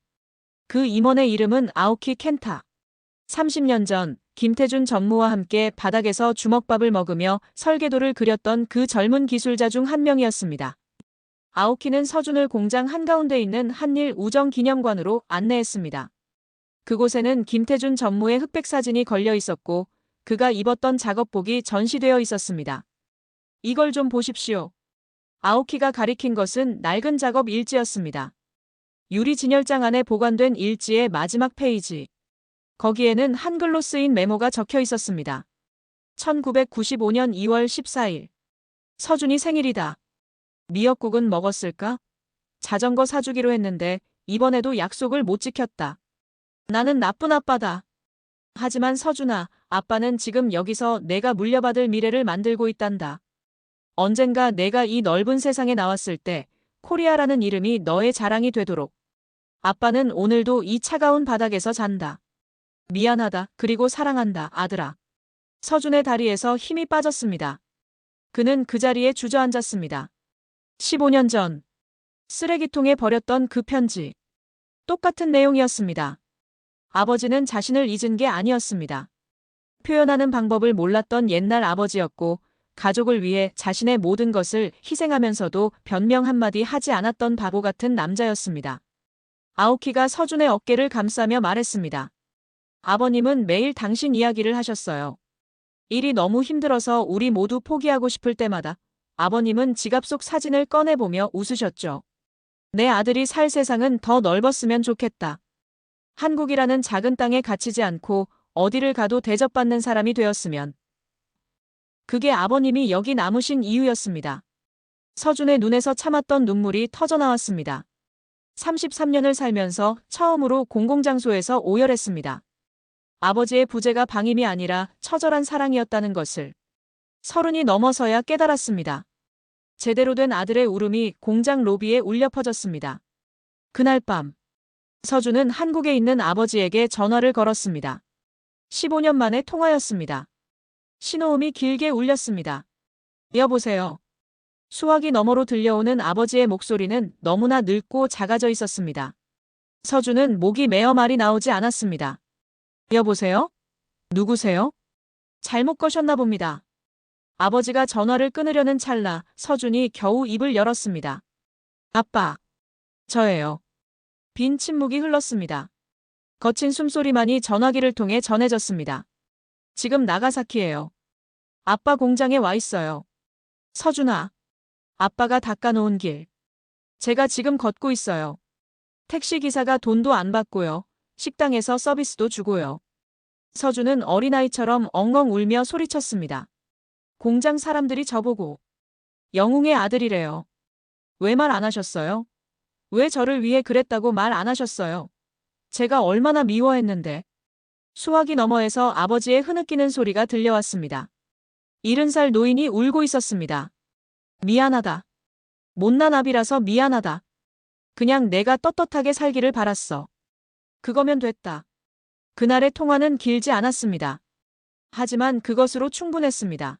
그 임원의 이름은 아오키 켄타. 30년 전 김태준 전무와 함께 바닥에서 주먹밥을 먹으며 설계도를 그렸던 그 젊은 기술자 중 한 명이었습니다. 아오키는 서준을 공장 한가운데 있는 한일 우정기념관으로 안내했습니다. 그곳에는 김태준 전무의 흑백 사진이 걸려 있었고 그가 입었던 작업복이 전시되어 있었습니다. 이걸 좀 보십시오. 아오키가 가리킨 것은 낡은 작업 일지였습니다. 유리 진열장 안에 보관된 일지의 마지막 페이지. 거기에는 한글로 쓰인 메모가 적혀 있었습니다. 1995년 2월 14일. 서준이 생일이다. 미역국은 먹었을까? 자전거 사주기로 했는데 이번에도 약속을 못 지켰다. 나는 나쁜 아빠다. 하지만 서준아, 아빠는 지금 여기서 내가 물려받을 미래를 만들고 있단다. 언젠가 내가 이 넓은 세상에 나왔을 때 코리아라는 이름이 너의 자랑이 되도록. 아빠는 오늘도 이 차가운 바닥에서 잔다. 미안하다. 그리고 사랑한다, 아들아. 서준의 다리에서 힘이 빠졌습니다. 그는 그 자리에 주저앉았습니다. 15년 전 쓰레기통에 버렸던 그 편지. 똑같은 내용이었습니다. 아버지는 자신을 잊은 게 아니었습니다. 표현하는 방법을 몰랐던 옛날 아버지였고 가족을 위해 자신의 모든 것을 희생하면서도 변명 한마디 하지 않았던 바보 같은 남자였습니다. 아오키가 서준의 어깨를 감싸며 말했습니다. 아버님은 매일 당신 이야기를 하셨어요. 일이 너무 힘들어서 우리 모두 포기하고 싶을 때마다 아버님은 지갑 속 사진을 꺼내보며 웃으셨죠. 내 아들이 살 세상은 더 넓었으면 좋겠다. 한국이라는 작은 땅에 갇히지 않고 어디를 가도 대접받는 사람이 되었으면. 그게 아버님이 여기 남으신 이유였습니다. 서준의 눈에서 참았던 눈물이 터져나왔습니다. 33년을 살면서 처음으로 공공장소에서 오열했습니다. 아버지의 부재가 방임이 아니라 처절한 사랑이었다는 것을 30이 넘어서야 깨달았습니다. 제대로 된 아들의 울음이 공장 로비에 울려 퍼졌습니다. 그날 밤, 서준은 한국에 있는 아버지에게 전화를 걸었습니다. 15년 만에 통화였습니다. 신호음이 길게 울렸습니다. 여보세요. 수화기 너머로 들려오는 아버지의 목소리는 너무나 늙고 작아져 있었습니다. 서준은 목이 메어 말이 나오지 않았습니다. 여보세요? 누구세요? 잘못 거셨나 봅니다. 아버지가 전화를 끊으려는 찰나 서준이 겨우 입을 열었습니다. 아빠. 저예요. 빈 침묵이 흘렀습니다. 거친 숨소리만이 전화기를 통해 전해졌습니다. 지금 나가사키예요. 아빠 공장에 와 있어요. 서준아. 아빠가 닦아놓은 길. 제가 지금 걷고 있어요. 택시기사가 돈도 안 받고요. 식당에서 서비스도 주고요. 서준은 어린아이처럼 엉엉 울며 소리쳤습니다. 공장 사람들이 저보고 영웅의 아들이래요. 왜 말 안 하셨어요? 왜 저를 위해 그랬다고 말 안 하셨어요? 제가 얼마나 미워했는데. 수화기 너머에서 아버지의 흐느끼는 소리가 들려왔습니다. 70살 노인이 울고 있었습니다. 미안하다. 못난 아비라서 미안하다. 그냥 내가 떳떳하게 살기를 바랐어. 그거면 됐다. 그날의 통화는 길지 않았습니다. 하지만 그것으로 충분했습니다.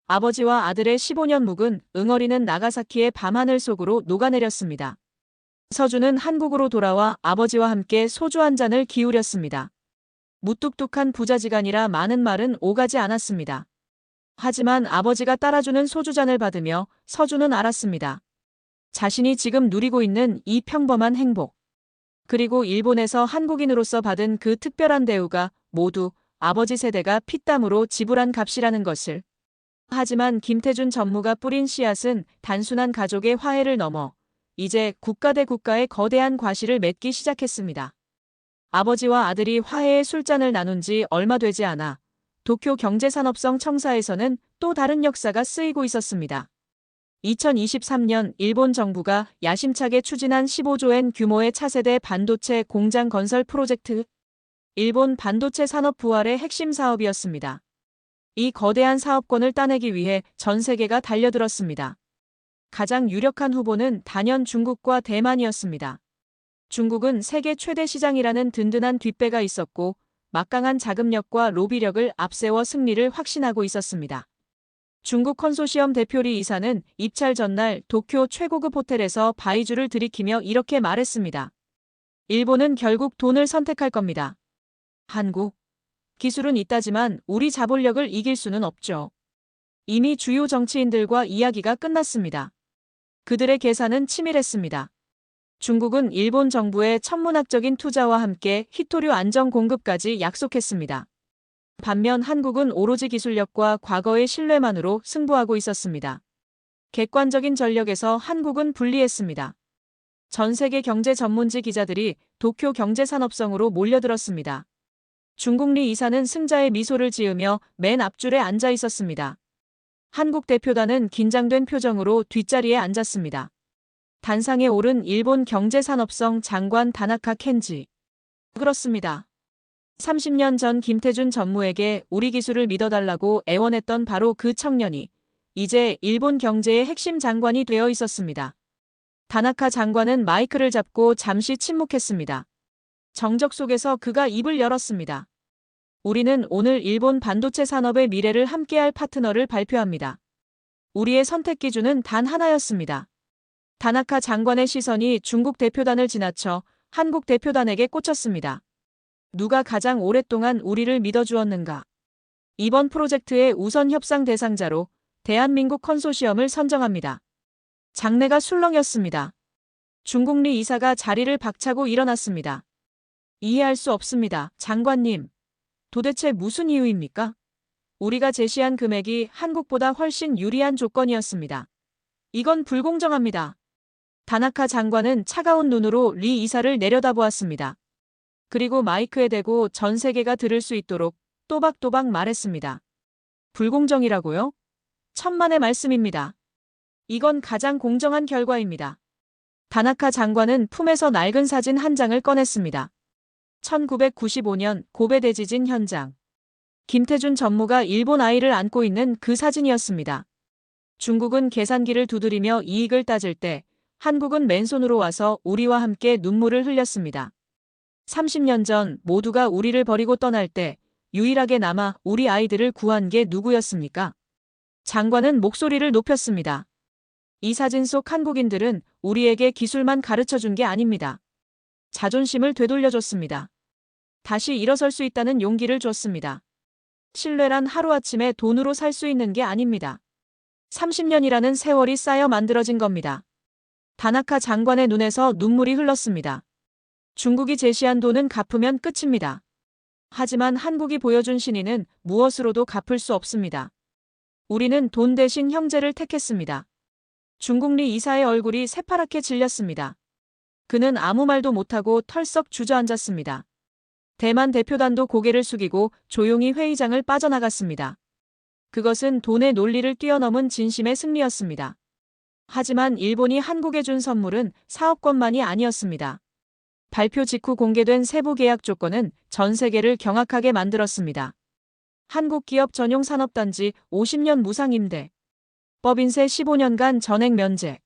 아버지와 아들의 15년 묵은 응어리는 나가사키의 밤하늘 속으로 녹아내렸습니다. 서준은 한국으로 돌아와 아버지와 함께 소주 한 잔을 기울였습니다. 무뚝뚝한 부자지간이라 많은 말은 오가지 않았습니다. 하지만 아버지가 따라주는 소주잔을 받으며 서준은 알았습니다. 자신이 지금 누리고 있는 이 평범한 행복, 그리고 일본에서 한국인으로서 받은 그 특별한 대우가 모두 아버지 세대가 피땀으로 지불한 값이라는 것을. 하지만 김태준 전무가 뿌린 씨앗은 단순한 가족의 화해를 넘어 이제 국가 대 국가의 거대한 과실을 맺기 시작했습니다. 아버지와 아들이 화해의 술잔을 나눈 지 얼마 되지 않아 도쿄 경제산업성 청사에서는 또 다른 역사가 쓰이고 있었습니다. 2023년 일본 정부가 야심차게 추진한 15조엔 규모의 차세대 반도체 공장 건설 프로젝트, 일본 반도체 산업 부활의 핵심 사업이었습니다. 이 거대한 사업권을 따내기 위해 전 세계가 달려들었습니다. 가장 유력한 후보는 단연 중국과 대만이었습니다. 중국은 세계 최대 시장이라는 든든한 뒷배가 있었고 막강한 자금력과 로비력을 앞세워 승리를 확신하고 있었습니다. 중국 컨소시엄 대표 리 이사는 입찰 전날 도쿄 최고급 호텔에서 바이주를 들이키며 이렇게 말했습니다. 일본은 결국 돈을 선택할 겁니다. 한국, 기술은 있다지만 우리 자본력을 이길 수는 없죠. 이미 주요 정치인들과 이야기가 끝났습니다. 그들의 계산은 치밀했습니다. 중국은 일본 정부의 천문학적인 투자와 함께 희토류 안정 공급까지 약속했습니다. 반면 한국은 오로지 기술력과 과거의 신뢰만으로 승부하고 있었습니다. 객관적인 전력에서 한국은 불리했습니다. 전 세계 경제 전문지 기자들이 도쿄 경제산업성으로 몰려들었습니다. 중국 리 이사는 승자의 미소를 지으며 맨 앞줄에 앉아 있었습니다. 한국 대표단은 긴장된 표정으로 뒷자리에 앉았습니다. 단상에 오른 일본 경제산업성 장관 다나카 켄지. 그렇습니다. 30년 전 김태준 전무에게 우리 기술을 믿어달라고 애원했던 바로 그 청년이 이제 일본 경제의 핵심 장관이 되어 있었습니다. 다나카 장관은 마이크를 잡고 잠시 침묵했습니다. 정적 속에서 그가 입을 열었습니다. 우리는 오늘 일본 반도체 산업의 미래를 함께할 파트너를 발표합니다. 우리의 선택 기준은 단 하나였습니다. 다나카 장관의 시선이 중국 대표단을 지나쳐 한국 대표단에게 꽂혔습니다. 누가 가장 오랫동안 우리를 믿어주었는가? 이번 프로젝트의 우선 협상 대상자로 대한민국 컨소시엄을 선정합니다. 장내가 술렁였습니다. 중국 리 이사가 자리를 박차고 일어났습니다. 이해할 수 없습니다. 장관님. 도대체 무슨 이유입니까? 우리가 제시한 금액이 한국보다 훨씬 유리한 조건이었습니다. 이건 불공정합니다. 다나카 장관은 차가운 눈으로 리 이사를 내려다보았습니다. 그리고 마이크에 대고 전 세계가 들을 수 있도록 또박또박 말했습니다. 불공정이라고요? 천만의 말씀입니다. 이건 가장 공정한 결과입니다. 다나카 장관은 품에서 낡은 사진 한 장을 꺼냈습니다. 1995년 고베 대지진 현장. 김태준 전무가 일본 아이를 안고 있는 그 사진이었습니다. 중국은 계산기를 두드리며 이익을 따질 때 한국은 맨손으로 와서 우리와 함께 눈물을 흘렸습니다. 30년 전 모두가 우리를 버리고 떠날 때 유일하게 남아 우리 아이들을 구한 게 누구였습니까? 장관은 목소리를 높였습니다. 이 사진 속 한국인들은 우리에게 기술만 가르쳐준 게 아닙니다. 자존심을 되돌려줬습니다. 다시 일어설 수 있다는 용기를 줬습니다. 신뢰란 하루아침에 돈으로 살 수 있는 게 아닙니다. 30년이라는 세월이 쌓여 만들어진 겁니다. 다나카 장관의 눈에서 눈물이 흘렀습니다. 중국이 제시한 돈은 갚으면 끝입니다. 하지만 한국이 보여준 신의는 무엇으로도 갚을 수 없습니다. 우리는 돈 대신 형제를 택했습니다. 중국 리 이사의 얼굴이 새파랗게 질렸습니다. 그는 아무 말도 못하고 털썩 주저앉았습니다. 대만 대표단도 고개를 숙이고 조용히 회의장을 빠져나갔습니다. 그것은 돈의 논리를 뛰어넘은 진심의 승리였습니다. 하지만 일본이 한국에 준 선물은 사업권만이 아니었습니다. 발표 직후 공개된 세부 계약 조건은 전 세계를 경악하게 만들었습니다. 한국 기업 전용 산업단지 50년 무상 임대, 법인세 15년간 전액 면제,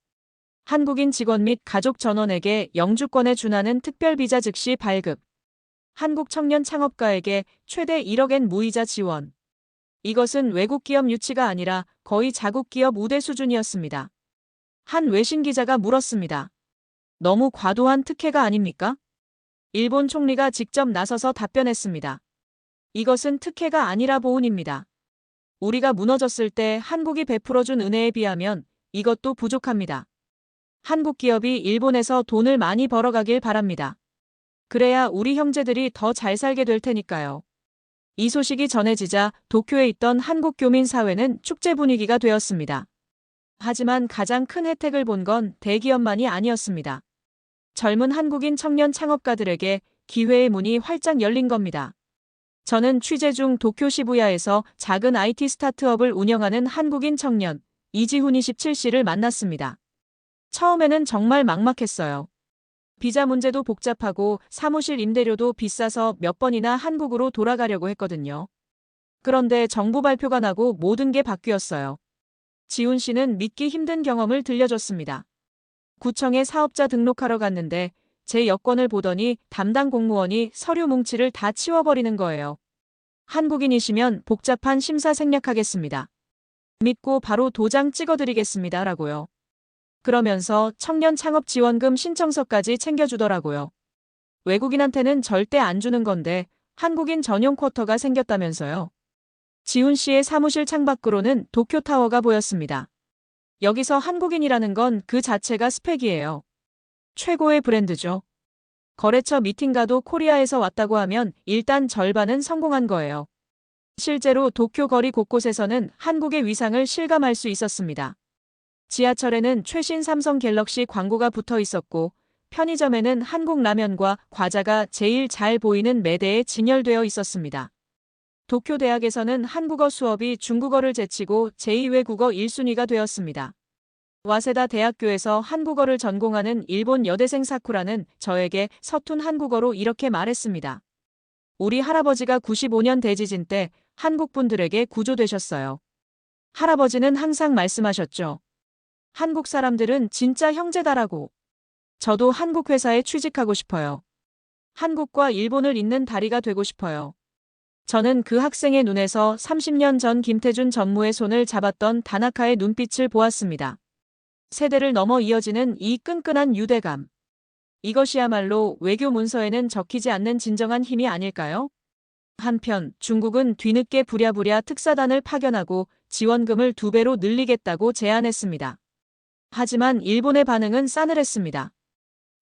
한국인 직원 및 가족 전원에게 영주권에 준하는 특별비자 즉시 발급, 한국 청년 창업가에게 최대 1억엔 무이자 지원. 이것은 외국 기업 유치가 아니라 거의 자국 기업 우대 수준이었습니다. 한 외신 기자가 물었습니다. 너무 과도한 특혜가 아닙니까? 일본 총리가 직접 나서서 답변했습니다. 이것은 특혜가 아니라 보훈입니다. 우리가 무너졌을 때 한국이 베풀어준 은혜에 비하면 이것도 부족합니다. 한국 기업이 일본에서 돈을 많이 벌어가길 바랍니다. 그래야 우리 형제들이 더 잘 살게 될 테니까요. 이 소식이 전해지자 도쿄에 있던 한국 교민 사회는 축제 분위기가 되었습니다. 하지만 가장 큰 혜택을 본 건 대기업만이 아니었습니다. 젊은 한국인 청년 창업가들에게 기회의 문이 활짝 열린 겁니다. 저는 취재 중 도쿄 시부야에서 작은 IT 스타트업을 운영하는 한국인 청년 이지훈 27씨를 만났습니다. 처음에는 정말 막막했어요. 비자 문제도 복잡하고 사무실 임대료도 비싸서 몇 번이나 한국으로 돌아가려고 했거든요. 그런데 정부 발표가 나고 모든 게 바뀌었어요. 지훈 씨는 믿기 힘든 경험을 들려줬습니다. 구청에 사업자 등록하러 갔는데 제 여권을 보더니 담당 공무원이 서류 뭉치를 다 치워버리는 거예요. 한국인이시면 복잡한 심사 생략하겠습니다. 믿고 바로 도장 찍어드리겠습니다. 라고요. 그러면서 청년 창업 지원금 신청서까지 챙겨주더라고요. 외국인한테는 절대 안 주는 건데 한국인 전용 쿼터가 생겼다면서요. 지훈 씨의 사무실 창밖으로는 도쿄타워가 보였습니다. 여기서 한국인이라는 건 그 자체가 스펙이에요. 최고의 브랜드죠. 거래처 미팅 가도 코리아에서 왔다고 하면 일단 절반은 성공한 거예요. 실제로 도쿄 거리 곳곳에서는 한국의 위상을 실감할 수 있었습니다. 지하철에는 최신 삼성 갤럭시 광고가 붙어 있었고 편의점에는 한국 라면과 과자가 제일 잘 보이는 매대에 진열되어 있었습니다. 도쿄 대학에서는 한국어 수업이 중국어를 제치고 제2외국어 1순위가 되었습니다. 와세다 대학교에서 한국어를 전공하는 일본 여대생 사쿠라는 저에게 서툰 한국어로 이렇게 말했습니다. 우리 할아버지가 95년 대지진 때 한국 분들에게 구조되셨어요. 할아버지는 항상 말씀하셨죠. 한국 사람들은 진짜 형제다라고. 저도 한국 회사에 취직하고 싶어요. 한국과 일본을 잇는 다리가 되고 싶어요. 저는 그 학생의 눈에서 30년 전 김태준 전무의 손을 잡았던 다나카의 눈빛을 보았습니다. 세대를 넘어 이어지는 이 끈끈한 유대감. 이것이야말로 외교 문서에는 적히지 않는 진정한 힘이 아닐까요? 한편 중국은 뒤늦게 부랴부랴 특사단을 파견하고 지원금을 2배로 늘리겠다고 제안했습니다. 하지만 일본의 반응은 싸늘했습니다.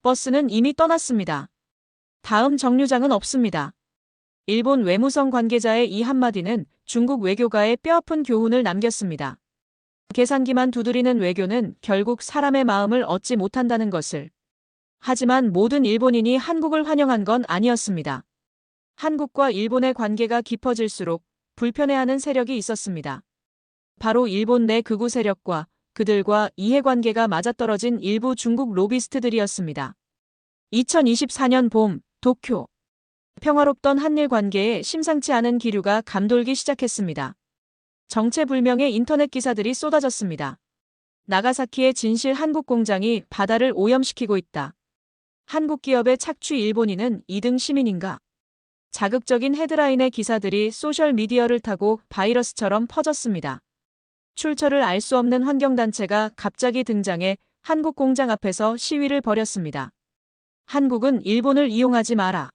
버스는 이미 떠났습니다. 다음 정류장은 없습니다. 일본 외무성 관계자의 이 한마디는 중국 외교가의 뼈아픈 교훈을 남겼습니다. 계산기만 두드리는 외교는 결국 사람의 마음을 얻지 못한다는 것을. 하지만 모든 일본인이 한국을 환영한 건 아니었습니다. 한국과 일본의 관계가 깊어질수록 불편해하는 세력이 있었습니다. 바로 일본 내 극우 세력과 그들과 이해관계가 맞아떨어진 일부 중국 로비스트들이었습니다. 2024년 봄, 도쿄. 평화롭던 한일 관계에 심상치 않은 기류가 감돌기 시작했습니다. 정체불명의 인터넷 기사들이 쏟아졌습니다. 나가사키의 진실 한국 공장이 바다를 오염시키고 있다. 한국 기업의 착취 일본인은 2등 시민인가? 자극적인 헤드라인의 기사들이 소셜미디어를 타고 바이러스처럼 퍼졌습니다. 출처를 알 수 없는 환경단체가 갑자기 등장해 한국 공장 앞에서 시위를 벌였습니다. 한국은 일본을 이용하지 마라.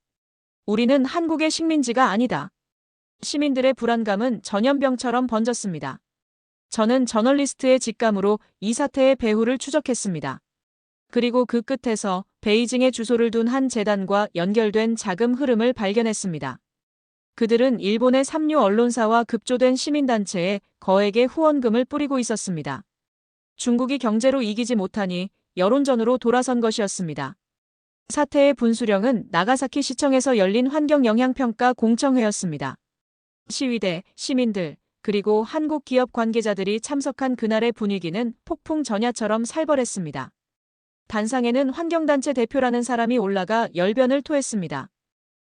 우리는 한국의 식민지가 아니다. 시민들의 불안감은 전염병처럼 번졌습니다. 저는 저널리스트의 직감으로 이 사태의 배후를 추적했습니다. 그리고 그 끝에서 베이징에 주소를 둔 한 재단과 연결된 자금 흐름을 발견했습니다. 그들은 일본의 삼류 언론사와 급조된 시민단체에 거액의 후원금을 뿌리고 있었습니다. 중국이 경제로 이기지 못하니 여론전으로 돌아선 것이었습니다. 사태의 분수령은 나가사키 시청에서 열린 환경영향평가 공청회였습니다. 시위대, 시민들, 그리고 한국 기업 관계자들이 참석한 그날의 분위기는 폭풍 전야처럼 살벌했습니다. 단상에는 환경단체 대표라는 사람이 올라가 열변을 토했습니다.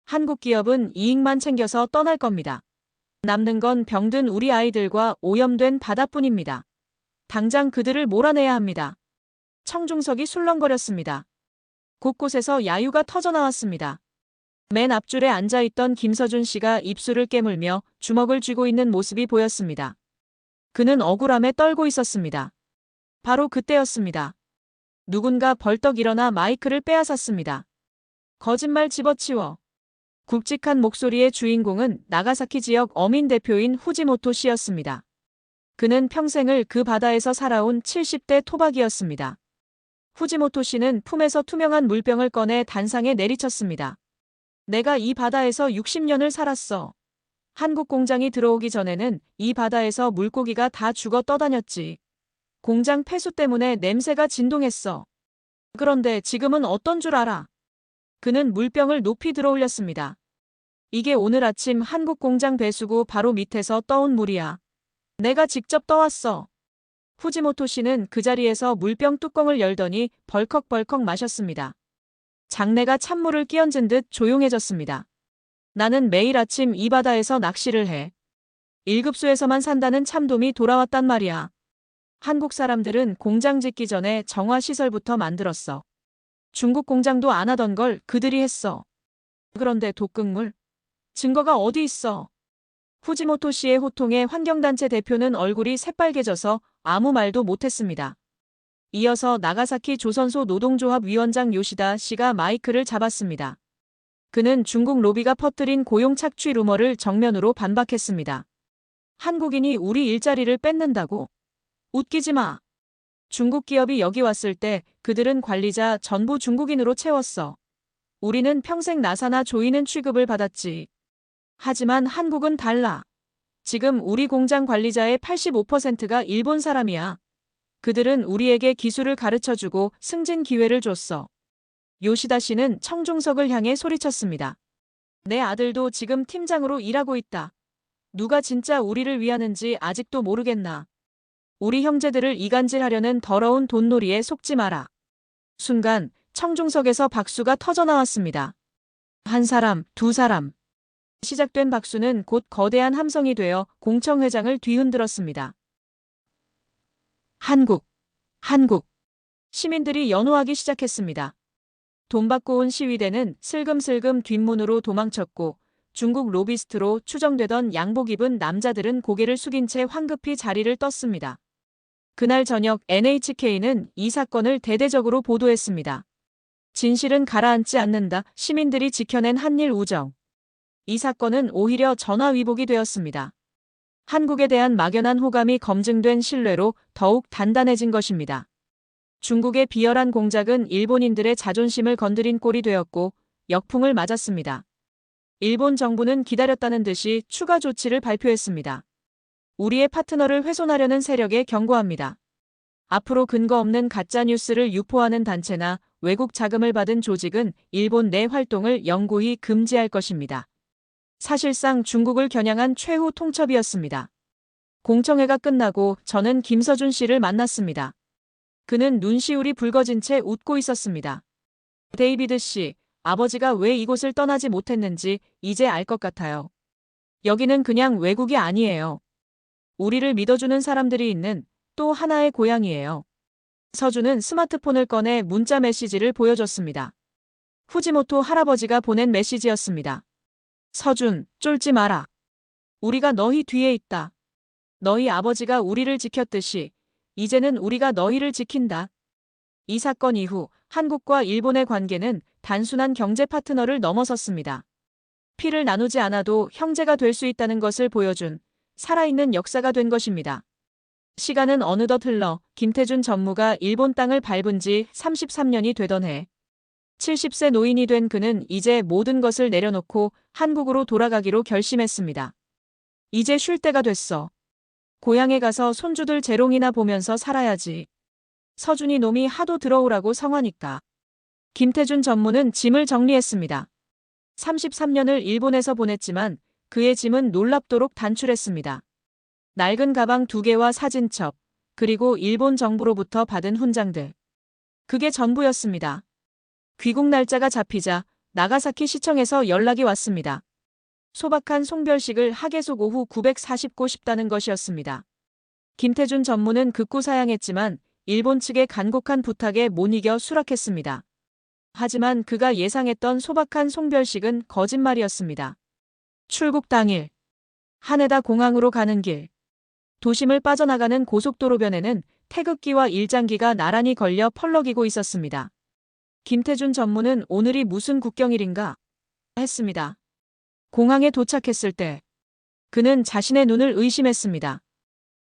한국 기업은 이익만 챙겨서 떠날 겁니다. 남는 건 병든 우리 아이들과 오염된 바다뿐입니다. 당장 그들을 몰아내야 합니다. 청중석이 술렁거렸습니다. 곳곳에서 야유가 터져나왔습니다. 맨 앞줄에 앉아있던 김서준 씨가 입술을 깨물며 주먹을 쥐고 있는 모습이 보였습니다. 그는 억울함에 떨고 있었습니다. 바로 그때였습니다. 누군가 벌떡 일어나 마이크를 빼앗았습니다. 거짓말 집어치워. 굵직한 목소리의 주인공은 나가사키 지역 어민 대표인 후지모토 씨였습니다. 그는 평생을 그 바다에서 살아온 70대 토박이었습니다. 후지모토 씨는 품에서 투명한 물병을 꺼내 단상에 내리쳤습니다. 내가 이 바다에서 60년을 살았어. 한국 공장이 들어오기 전에는 이 바다에서 물고기가 다 죽어 떠다녔지. 공장 폐수 때문에 냄새가 진동했어. 그런데 지금은 어떤 줄 알아? 그는 물병을 높이 들어올렸습니다. 이게 오늘 아침 한국 공장 배수구 바로 밑에서 떠온 물이야. 내가 직접 떠왔어. 후지모토 씨는 그 자리에서 물병 뚜껑을 열더니 벌컥벌컥 마셨습니다. 장내가 찬물을 끼얹은 듯 조용해졌습니다. 나는 매일 아침 이 바다에서 낚시를 해. 1급수에서만 산다는 참돔이 돌아왔단 말이야. 한국 사람들은 공장 짓기 전에 정화시설부터 만들었어. 중국 공장도 안 하던 걸 그들이 했어. 그런데 독극물? 증거가 어디 있어? 후지모토 씨의 호통에 환경단체 대표는 얼굴이 새빨개져서 아무 말도 못했습니다. 이어서 나가사키 조선소 노동조합 위원장 요시다 씨가 마이크를 잡았습니다. 그는 중국 로비가 퍼뜨린 고용 착취 루머를 정면으로 반박했습니다. 한국인이 우리 일자리를 뺏는다고? 웃기지 마. 중국 기업이 여기 왔을 때 그들은 관리자 전부 중국인으로 채웠어. 우리는 평생 나사나 조이는 취급을 받았지. 하지만 한국은 달라. 지금 우리 공장 관리자의 85%가 일본 사람이야. 그들은 우리에게 기술을 가르쳐주고 승진 기회를 줬어. 요시다 씨는 청중석을 향해 소리쳤습니다. 내 아들도 지금 팀장으로 일하고 있다. 누가 진짜 우리를 위하는지 아직도 모르겠나. 우리 형제들을 이간질하려는 더러운 돈놀이에 속지 마라. 순간 청중석에서 박수가 터져나왔습니다. 한 사람, 두 사람. 시작된 박수는 곧 거대한 함성이 되어 공청회장을 뒤흔들었습니다. 한국. 시민들이 연호하기 시작했습니다. 돈 받고 온 시위대는 슬금슬금 뒷문으로 도망쳤고 중국 로비스트로 추정되던 양복 입은 남자들은 고개를 숙인 채 황급히 자리를 떴습니다. 그날 저녁 NHK는 이 사건을 대대적으로 보도했습니다. 진실은 가라앉지 않는다. 시민들이 지켜낸 한일 우정. 이 사건은 오히려 전화위복이 되었습니다. 한국에 대한 막연한 호감이 검증된 신뢰로 더욱 단단해진 것입니다. 중국의 비열한 공작은 일본인들의 자존심을 건드린 꼴이 되었고 역풍을 맞았습니다. 일본 정부는 기다렸다는 듯이 추가 조치를 발표했습니다. 우리의 파트너를 훼손하려는 세력에 경고합니다. 앞으로 근거 없는 가짜뉴스를 유포하는 단체나 외국 자금을 받은 조직은 일본 내 활동을 영구히 금지할 것입니다. 사실상 중국을 겨냥한 최후 통첩이었습니다. 공청회가 끝나고 저는 김서준 씨를 만났습니다. 그는 눈시울이 붉어진 채 웃고 있었습니다. 데이비드 씨, 아버지가 왜 이곳을 떠나지 못했는지 이제 알 것 같아요. 여기는 그냥 외국이 아니에요. 우리를 믿어주는 사람들이 있는 또 하나의 고향이에요. 서준은 스마트폰을 꺼내 문자 메시지를 보여줬습니다. 후지모토 할아버지가 보낸 메시지였습니다. 서준, 쫄지 마라. 우리가 너희 뒤에 있다. 너희 아버지가 우리를 지켰듯이 이제는 우리가 너희를 지킨다. 이 사건 이후 한국과 일본의 관계는 단순한 경제 파트너를 넘어섰습니다. 피를 나누지 않아도 형제가 될 수 있다는 것을 보여준 살아있는 역사가 된 것입니다. 시간은 어느덧 흘러 김태준 전무가 일본 땅을 밟은 지 33년이 되던 해. 70세 노인이 된 그는 이제 모든 것을 내려놓고 한국으로 돌아가기로 결심했습니다. 이제 쉴 때가 됐어. 고향에 가서 손주들 재롱이나 보면서 살아야지. 서준이 놈이 하도 들어오라고 성화니까. 김태준 전무는 짐을 정리했습니다. 33년을 일본에서 보냈지만 그의 짐은 놀랍도록 단출했습니다. 낡은 가방 2개와 사진첩, 그리고 일본 정부로부터 받은 훈장들. 그게 전부였습니다. 귀국 날짜가 잡히자 나가사키 시청에서 연락이 왔습니다. 소박한 송별식을 하계속 오후 940고 싶다는 것이었습니다. 김태준 전무는 극구 사양했지만 일본 측의 간곡한 부탁에 못 이겨 수락했습니다. 하지만 그가 예상했던 소박한 송별식은 거짓말이었습니다. 출국 당일, 하네다 공항으로 가는 길, 도심을 빠져나가는 고속도로변에는 태극기와 일장기가 나란히 걸려 펄럭이고 있었습니다. 김태준 전무는 오늘이 무슨 국경일인가 했습니다. 공항에 도착했을 때 그는 자신의 눈을 의심했습니다.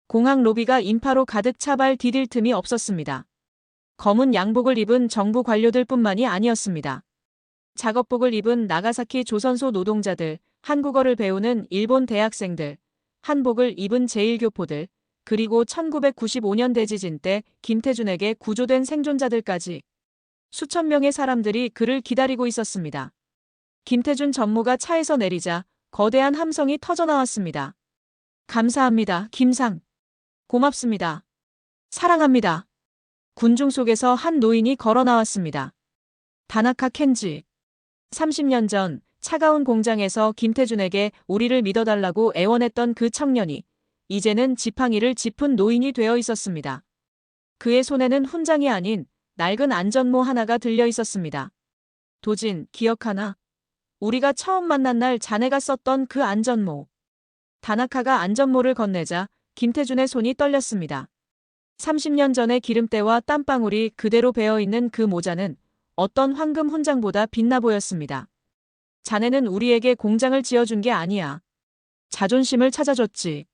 공항 로비가 인파로 가득 차 발 디딜 틈이 없었습니다. 검은 양복을 입은 정부 관료들뿐만이 아니었습니다. 작업복을 입은 나가사키 조선소 노동자들, 한국어를 배우는 일본 대학생들, 한복을 입은 제1교포들, 그리고 1995년 대지진 때 김태준에게 구조된 생존자들까지 수천 명의 사람들이 그를 기다리고 있었습니다. 김태준 전무가 차에서 내리자 거대한 함성이 터져나왔습니다. 감사합니다, 김상. 고맙습니다. 사랑합니다. 군중 속에서 한 노인이 걸어 나왔습니다. 다나카 켄지. 30년 전 차가운 공장에서 김태준에게 우리를 믿어달라고 애원했던 그 청년이 이제는 지팡이를 짚은 노인이 되어 있었습니다. 그의 손에는 훈장이 아닌 낡은 안전모 하나가 들려 있었습니다. 도진, 기억하나? 우리가 처음 만난 날 자네가 썼던 그 안전모. 다나카가 안전모를 건네자 김태준의 손이 떨렸습니다. 30년 전의 기름때와 땀방울이 그대로 배어있는 그 모자는 어떤 황금 훈장보다 빛나 보였습니다. 자네는 우리에게 공장을 지어준 게 아니야. 자존심을 찾아줬지.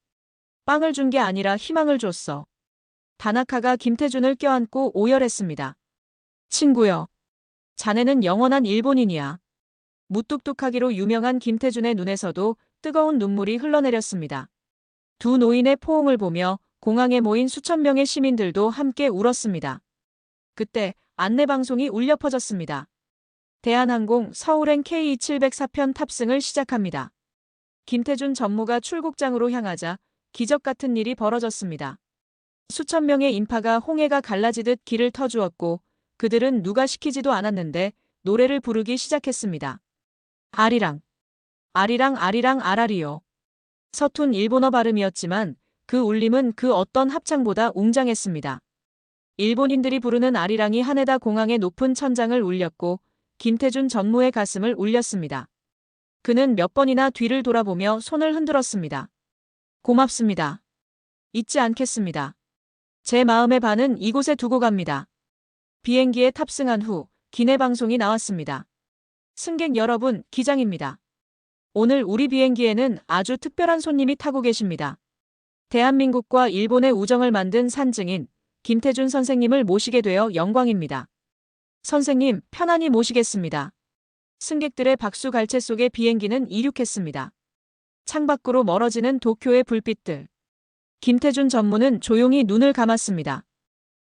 빵을 준 게 아니라 희망을 줬어. 다나카가 김태준을 껴안고 오열했습니다. 친구여. 자네는 영원한 일본인이야. 무뚝뚝하기로 유명한 김태준의 눈에서도 뜨거운 눈물이 흘러내렸습니다. 두 노인의 포옹을 보며 공항에 모인 수천 명의 시민들도 함께 울었습니다. 그때 안내방송이 울려 퍼졌습니다. 대한항공 서울행 K2704편 탑승을 시작합니다. 김태준 전무가 출국장으로 향하자 기적 같은 일이 벌어졌습니다. 수천 명의 인파가 홍해가 갈라지듯 길을 터주었고 그들은 누가 시키지도 않았는데 노래를 부르기 시작했습니다. 아리랑, 아리랑 아리랑 아라리요. 서툰 일본어 발음이었지만 그 울림은 그 어떤 합창보다 웅장했습니다. 일본인들이 부르는 아리랑이 하네다 공항의 높은 천장을 울렸고 김태준 전무의 가슴을 울렸습니다. 그는 몇 번이나 뒤를 돌아보며 손을 흔들었습니다. 고맙습니다. 잊지 않겠습니다. 제 마음의 반은 이곳에 두고 갑니다. 비행기에 탑승한 후 기내 방송이 나왔습니다. 승객 여러분, 기장입니다. 오늘 우리 비행기에는 아주 특별한 손님이 타고 계십니다. 대한민국과 일본의 우정을 만든 산증인 김태준 선생님을 모시게 되어 영광입니다. 선생님, 편안히 모시겠습니다. 승객들의 박수 갈채 속에 비행기는 이륙했습니다. 창밖으로 멀어지는 도쿄의 불빛들. 김태준 전무는 조용히 눈을 감았습니다.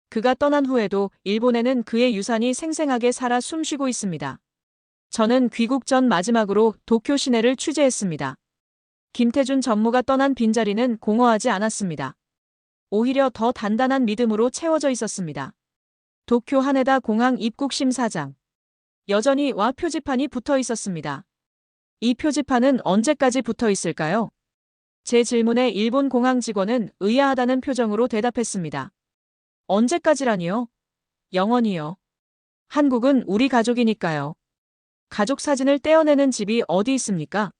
그가 떠난 후에도 일본에는 그의 유산이 생생하게 살아 숨쉬고 있습니다. 저는 귀국 전 마지막으로 도쿄 시내를 취재했습니다. 김태준 전무가 떠난 빈자리는 공허하지 않았습니다. 오히려 더 단단한 믿음으로 채워져 있었습니다. 도쿄 하네다 공항 입국 심사장. 여전히 와 표지판이 붙어 있었습니다. 이 표지판은 언제까지 붙어 있을까요? 제 질문에 일본 공항 직원은 의아하다는 표정으로 대답했습니다. 언제까지라니요? 영원히요. 한국은 우리 가족이니까요. 가족 사진을 떼어내는 집이 어디 있습니까?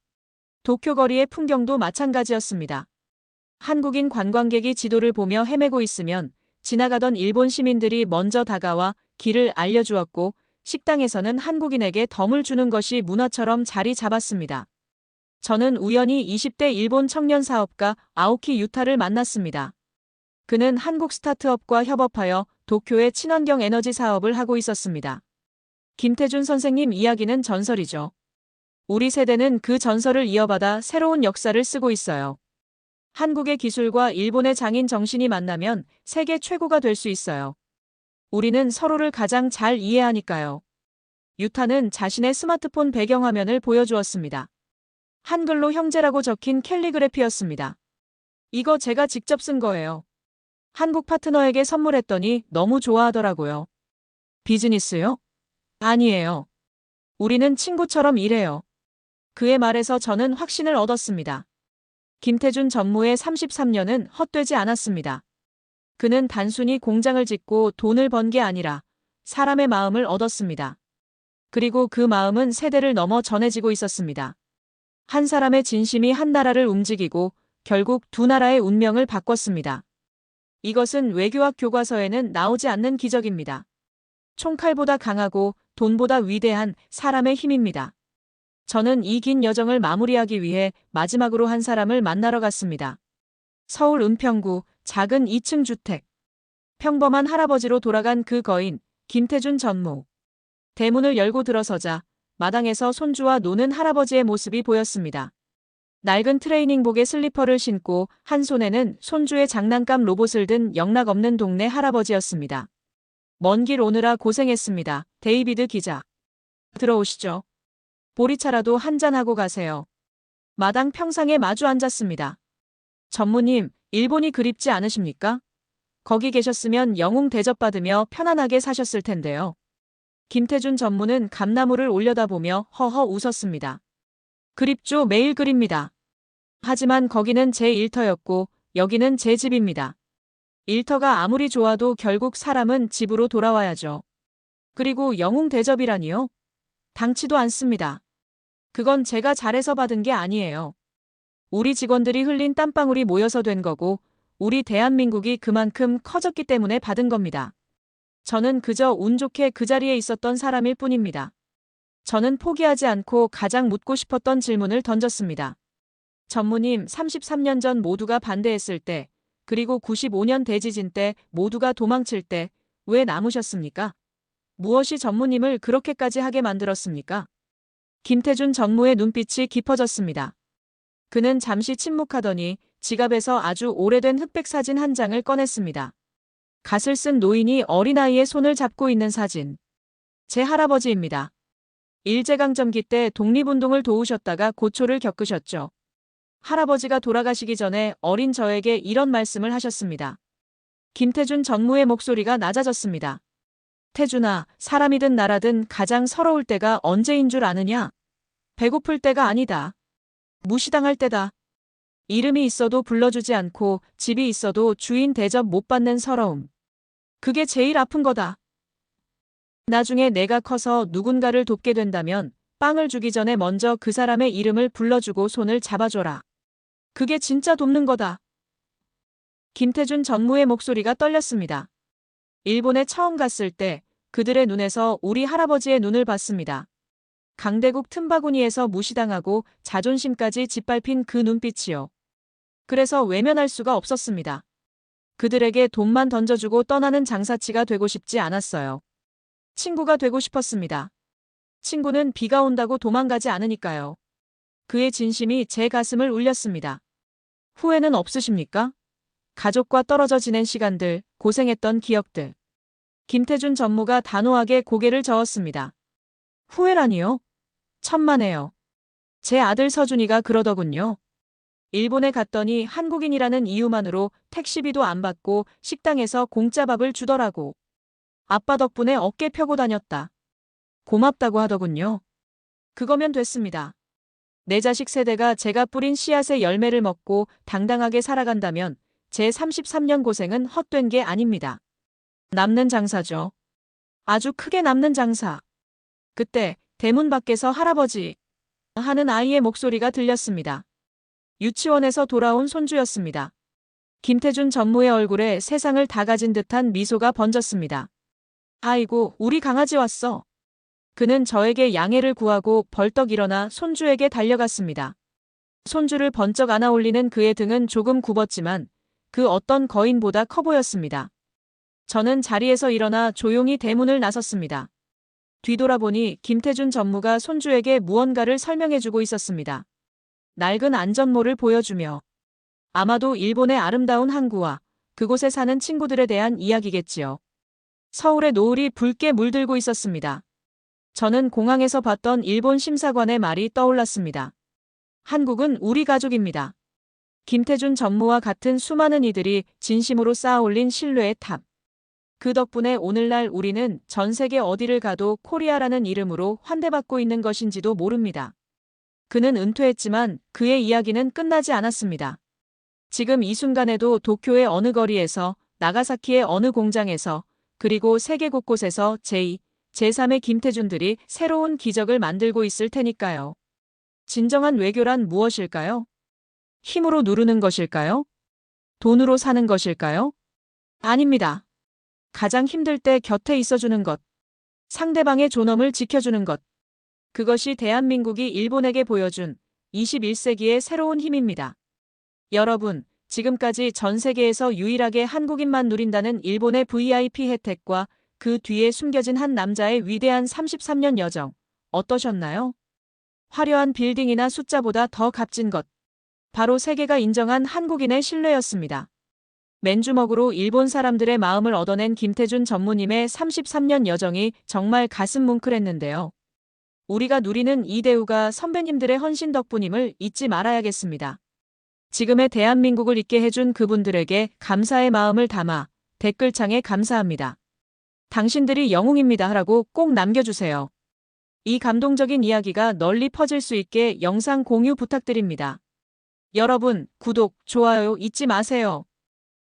도쿄 거리의 풍경도 마찬가지였습니다. 한국인 관광객이 지도를 보며 헤매고 있으면 지나가던 일본 시민들이 먼저 다가와 길을 알려주었고 식당에서는 한국인에게 덤을 주는 것이 문화처럼 자리 잡았습니다. 저는 우연히 20대 일본 청년 사업가 아오키 유타를 만났습니다. 그는 한국 스타트업과 협업하여 도쿄의 친환경 에너지 사업을 하고 있었습니다. 김태준 선생님 이야기는 전설이죠. 우리 세대는 그 전설을 이어받아 새로운 역사를 쓰고 있어요. 한국의 기술과 일본의 장인 정신이 만나면 세계 최고가 될 수 있어요. 우리는 서로를 가장 잘 이해하니까요. 유타는 자신의 스마트폰 배경화면을 보여주었습니다. 한글로 형제라고 적힌 캘리그래피였습니다. 이거 제가 직접 쓴 거예요. 한국 파트너에게 선물했더니 너무 좋아하더라고요. 비즈니스요? 아니에요. 우리는 친구처럼 일해요. 그의 말에서 저는 확신을 얻었습니다. 김태준 전무의 33년은 헛되지 않았습니다. 그는 단순히 공장을 짓고 돈을 번 게 아니라 사람의 마음을 얻었습니다. 그리고 그 마음은 세대를 넘어 전해지고 있었습니다. 한 사람의 진심이 한 나라를 움직이고 결국 두 나라의 운명을 바꿨습니다. 이것은 외교학 교과서에는 나오지 않는 기적입니다. 총칼보다 강하고 돈보다 위대한 사람의 힘입니다. 저는 이 긴 여정을 마무리하기 위해 마지막으로 한 사람을 만나러 갔습니다. 서울 은평구 작은 2층 주택. 평범한 할아버지로 돌아간 그 거인, 김태준 전무. 대문을 열고 들어서자 마당에서 손주와 노는 할아버지의 모습이 보였습니다. 낡은 트레이닝복에 슬리퍼를 신고 한 손에는 손주의 장난감 로봇을 든 영락없는 동네 할아버지였습니다. 먼 길 오느라 고생했습니다. 데이비드 기자. 들어오시죠. 보리차라도 한잔하고 가세요. 마당 평상에 마주 앉았습니다. 전무님, 일본이 그립지 않으십니까? 거기 계셨으면 영웅 대접받으며 편안하게 사셨을 텐데요. 김태준 전무는 감나무를 올려다보며 허허 웃었습니다. 그립죠. 매일 그립니다. 하지만 거기는 제 일터였고 여기는 제 집입니다. 일터가 아무리 좋아도 결국 사람은 집으로 돌아와야죠. 그리고 영웅 대접이라니요? 당치도 않습니다. 그건 제가 잘해서 받은 게 아니에요. 우리 직원들이 흘린 땀방울이 모여서 된 거고 우리 대한민국이 그만큼 커졌기 때문에 받은 겁니다. 저는 그저 운 좋게 그 자리에 있었던 사람일 뿐입니다. 저는 포기하지 않고 가장 묻고 싶었던 질문을 던졌습니다. 전무님, 33년 전 모두가 반대했을 때, 그리고 95년 대지진 때 모두가 도망칠 때 왜 남으셨습니까? 무엇이 전무님을 그렇게까지 하게 만들었습니까? 김태준 전무의 눈빛이 깊어졌습니다. 그는 잠시 침묵하더니 지갑에서 아주 오래된 흑백 사진 한 장을 꺼냈습니다. 갓을 쓴 노인이 어린아이의 손을 잡고 있는 사진. 제 할아버지입니다. 일제강점기 때 독립운동을 도우셨다가 고초를 겪으셨죠. 할아버지가 돌아가시기 전에 어린 저에게 이런 말씀을 하셨습니다. 김태준 전무의 목소리가 낮아졌습니다. 태준아, 사람이든 나라든 가장 서러울 때가 언제인 줄 아느냐? 배고플 때가 아니다. 무시당할 때다. 이름이 있어도 불러주지 않고 집이 있어도 주인 대접 못 받는 서러움. 그게 제일 아픈 거다. 나중에 내가 커서 누군가를 돕게 된다면 빵을 주기 전에 먼저 그 사람의 이름을 불러주고 손을 잡아줘라. 그게 진짜 돕는 거다. 김태준 전무의 목소리가 떨렸습니다. 일본에 처음 갔을 때 그들의 눈에서 우리 할아버지의 눈을 봤습니다. 강대국 틈바구니에서 무시당하고 자존심까지 짓밟힌 그 눈빛이요. 그래서 외면할 수가 없었습니다. 그들에게 돈만 던져주고 떠나는 장사치가 되고 싶지 않았어요. 친구가 되고 싶었습니다. 친구는 비가 온다고 도망가지 않으니까요. 그의 진심이 제 가슴을 울렸습니다. 후회는 없으십니까? 가족과 떨어져 지낸 시간들, 고생했던 기억들. 김태준 전무가 단호하게 고개를 저었습니다. 후회라니요? 천만에요. 제 아들 서준이가 그러더군요. 일본에 갔더니 한국인이라는 이유만으로 택시비도 안 받고 식당에서 공짜 밥을 주더라고. 아빠 덕분에 어깨 펴고 다녔다. 고맙다고 하더군요. 그거면 됐습니다. 내 자식 세대가 제가 뿌린 씨앗의 열매를 먹고 당당하게 살아간다면 제 33년 고생은 헛된 게 아닙니다. 남는 장사죠. 아주 크게 남는 장사. 그때 대문 밖에서 할아버지 하는 아이의 목소리가 들렸습니다. 유치원에서 돌아온 손주였습니다. 김태준 전무의 얼굴에 세상을 다 가진 듯한 미소가 번졌습니다. 아이고, 우리 강아지 왔어. 그는 저에게 양해를 구하고 벌떡 일어나 손주에게 달려갔습니다. 손주를 번쩍 안아 올리는 그의 등은 조금 굽었지만 그 어떤 거인보다 커 보였습니다. 저는 자리에서 일어나 조용히 대문을 나섰습니다. 뒤돌아보니 김태준 전무가 손주에게 무언가를 설명해주고 있었습니다. 낡은 안전모를 보여주며. 아마도 일본의 아름다운 항구와 그곳에 사는 친구들에 대한 이야기겠지요. 서울의 노을이 붉게 물들고 있었습니다. 저는 공항에서 봤던 일본 심사관의 말이 떠올랐습니다. 한국은 우리 가족입니다. 김태준 전무와 같은 수많은 이들이 진심으로 쌓아올린 신뢰의 탑. 그 덕분에 오늘날 우리는 전 세계 어디를 가도 코리아라는 이름으로 환대받고 있는 것인지도 모릅니다. 그는 은퇴했지만 그의 이야기는 끝나지 않았습니다. 지금 이 순간에도 도쿄의 어느 거리에서, 나가사키의 어느 공장에서, 그리고 세계 곳곳에서 제2, 제3의 김태준들이 새로운 기적을 만들고 있을 테니까요. 진정한 외교란 무엇일까요? 힘으로 누르는 것일까요? 돈으로 사는 것일까요? 아닙니다. 가장 힘들 때 곁에 있어주는 것. 상대방의 존엄을 지켜주는 것. 그것이 대한민국이 일본에게 보여준 21세기의 새로운 힘입니다. 여러분, 지금까지 전 세계에서 유일하게 한국인만 누린다는 일본의 VIP 혜택과 그 뒤에 숨겨진 한 남자의 위대한 33년 여정, 어떠셨나요? 화려한 빌딩이나 숫자보다 더 값진 것. 바로 세계가 인정한 한국인의 신뢰였습니다. 맨주먹으로 일본 사람들의 마음을 얻어낸 김태준 전무님의 33년 여정이 정말 가슴 뭉클했는데요. 우리가 누리는 이 대우가 선배님들의 헌신 덕분임을 잊지 말아야겠습니다. 지금의 대한민국을 있게 해준 그분들에게 감사의 마음을 담아 댓글창에 감사합니다. 당신들이 영웅입니다 라고 꼭 남겨주세요. 이 감동적인 이야기가 널리 퍼질 수 있게 영상 공유 부탁드립니다. 여러분, 구독, 좋아요 잊지 마세요.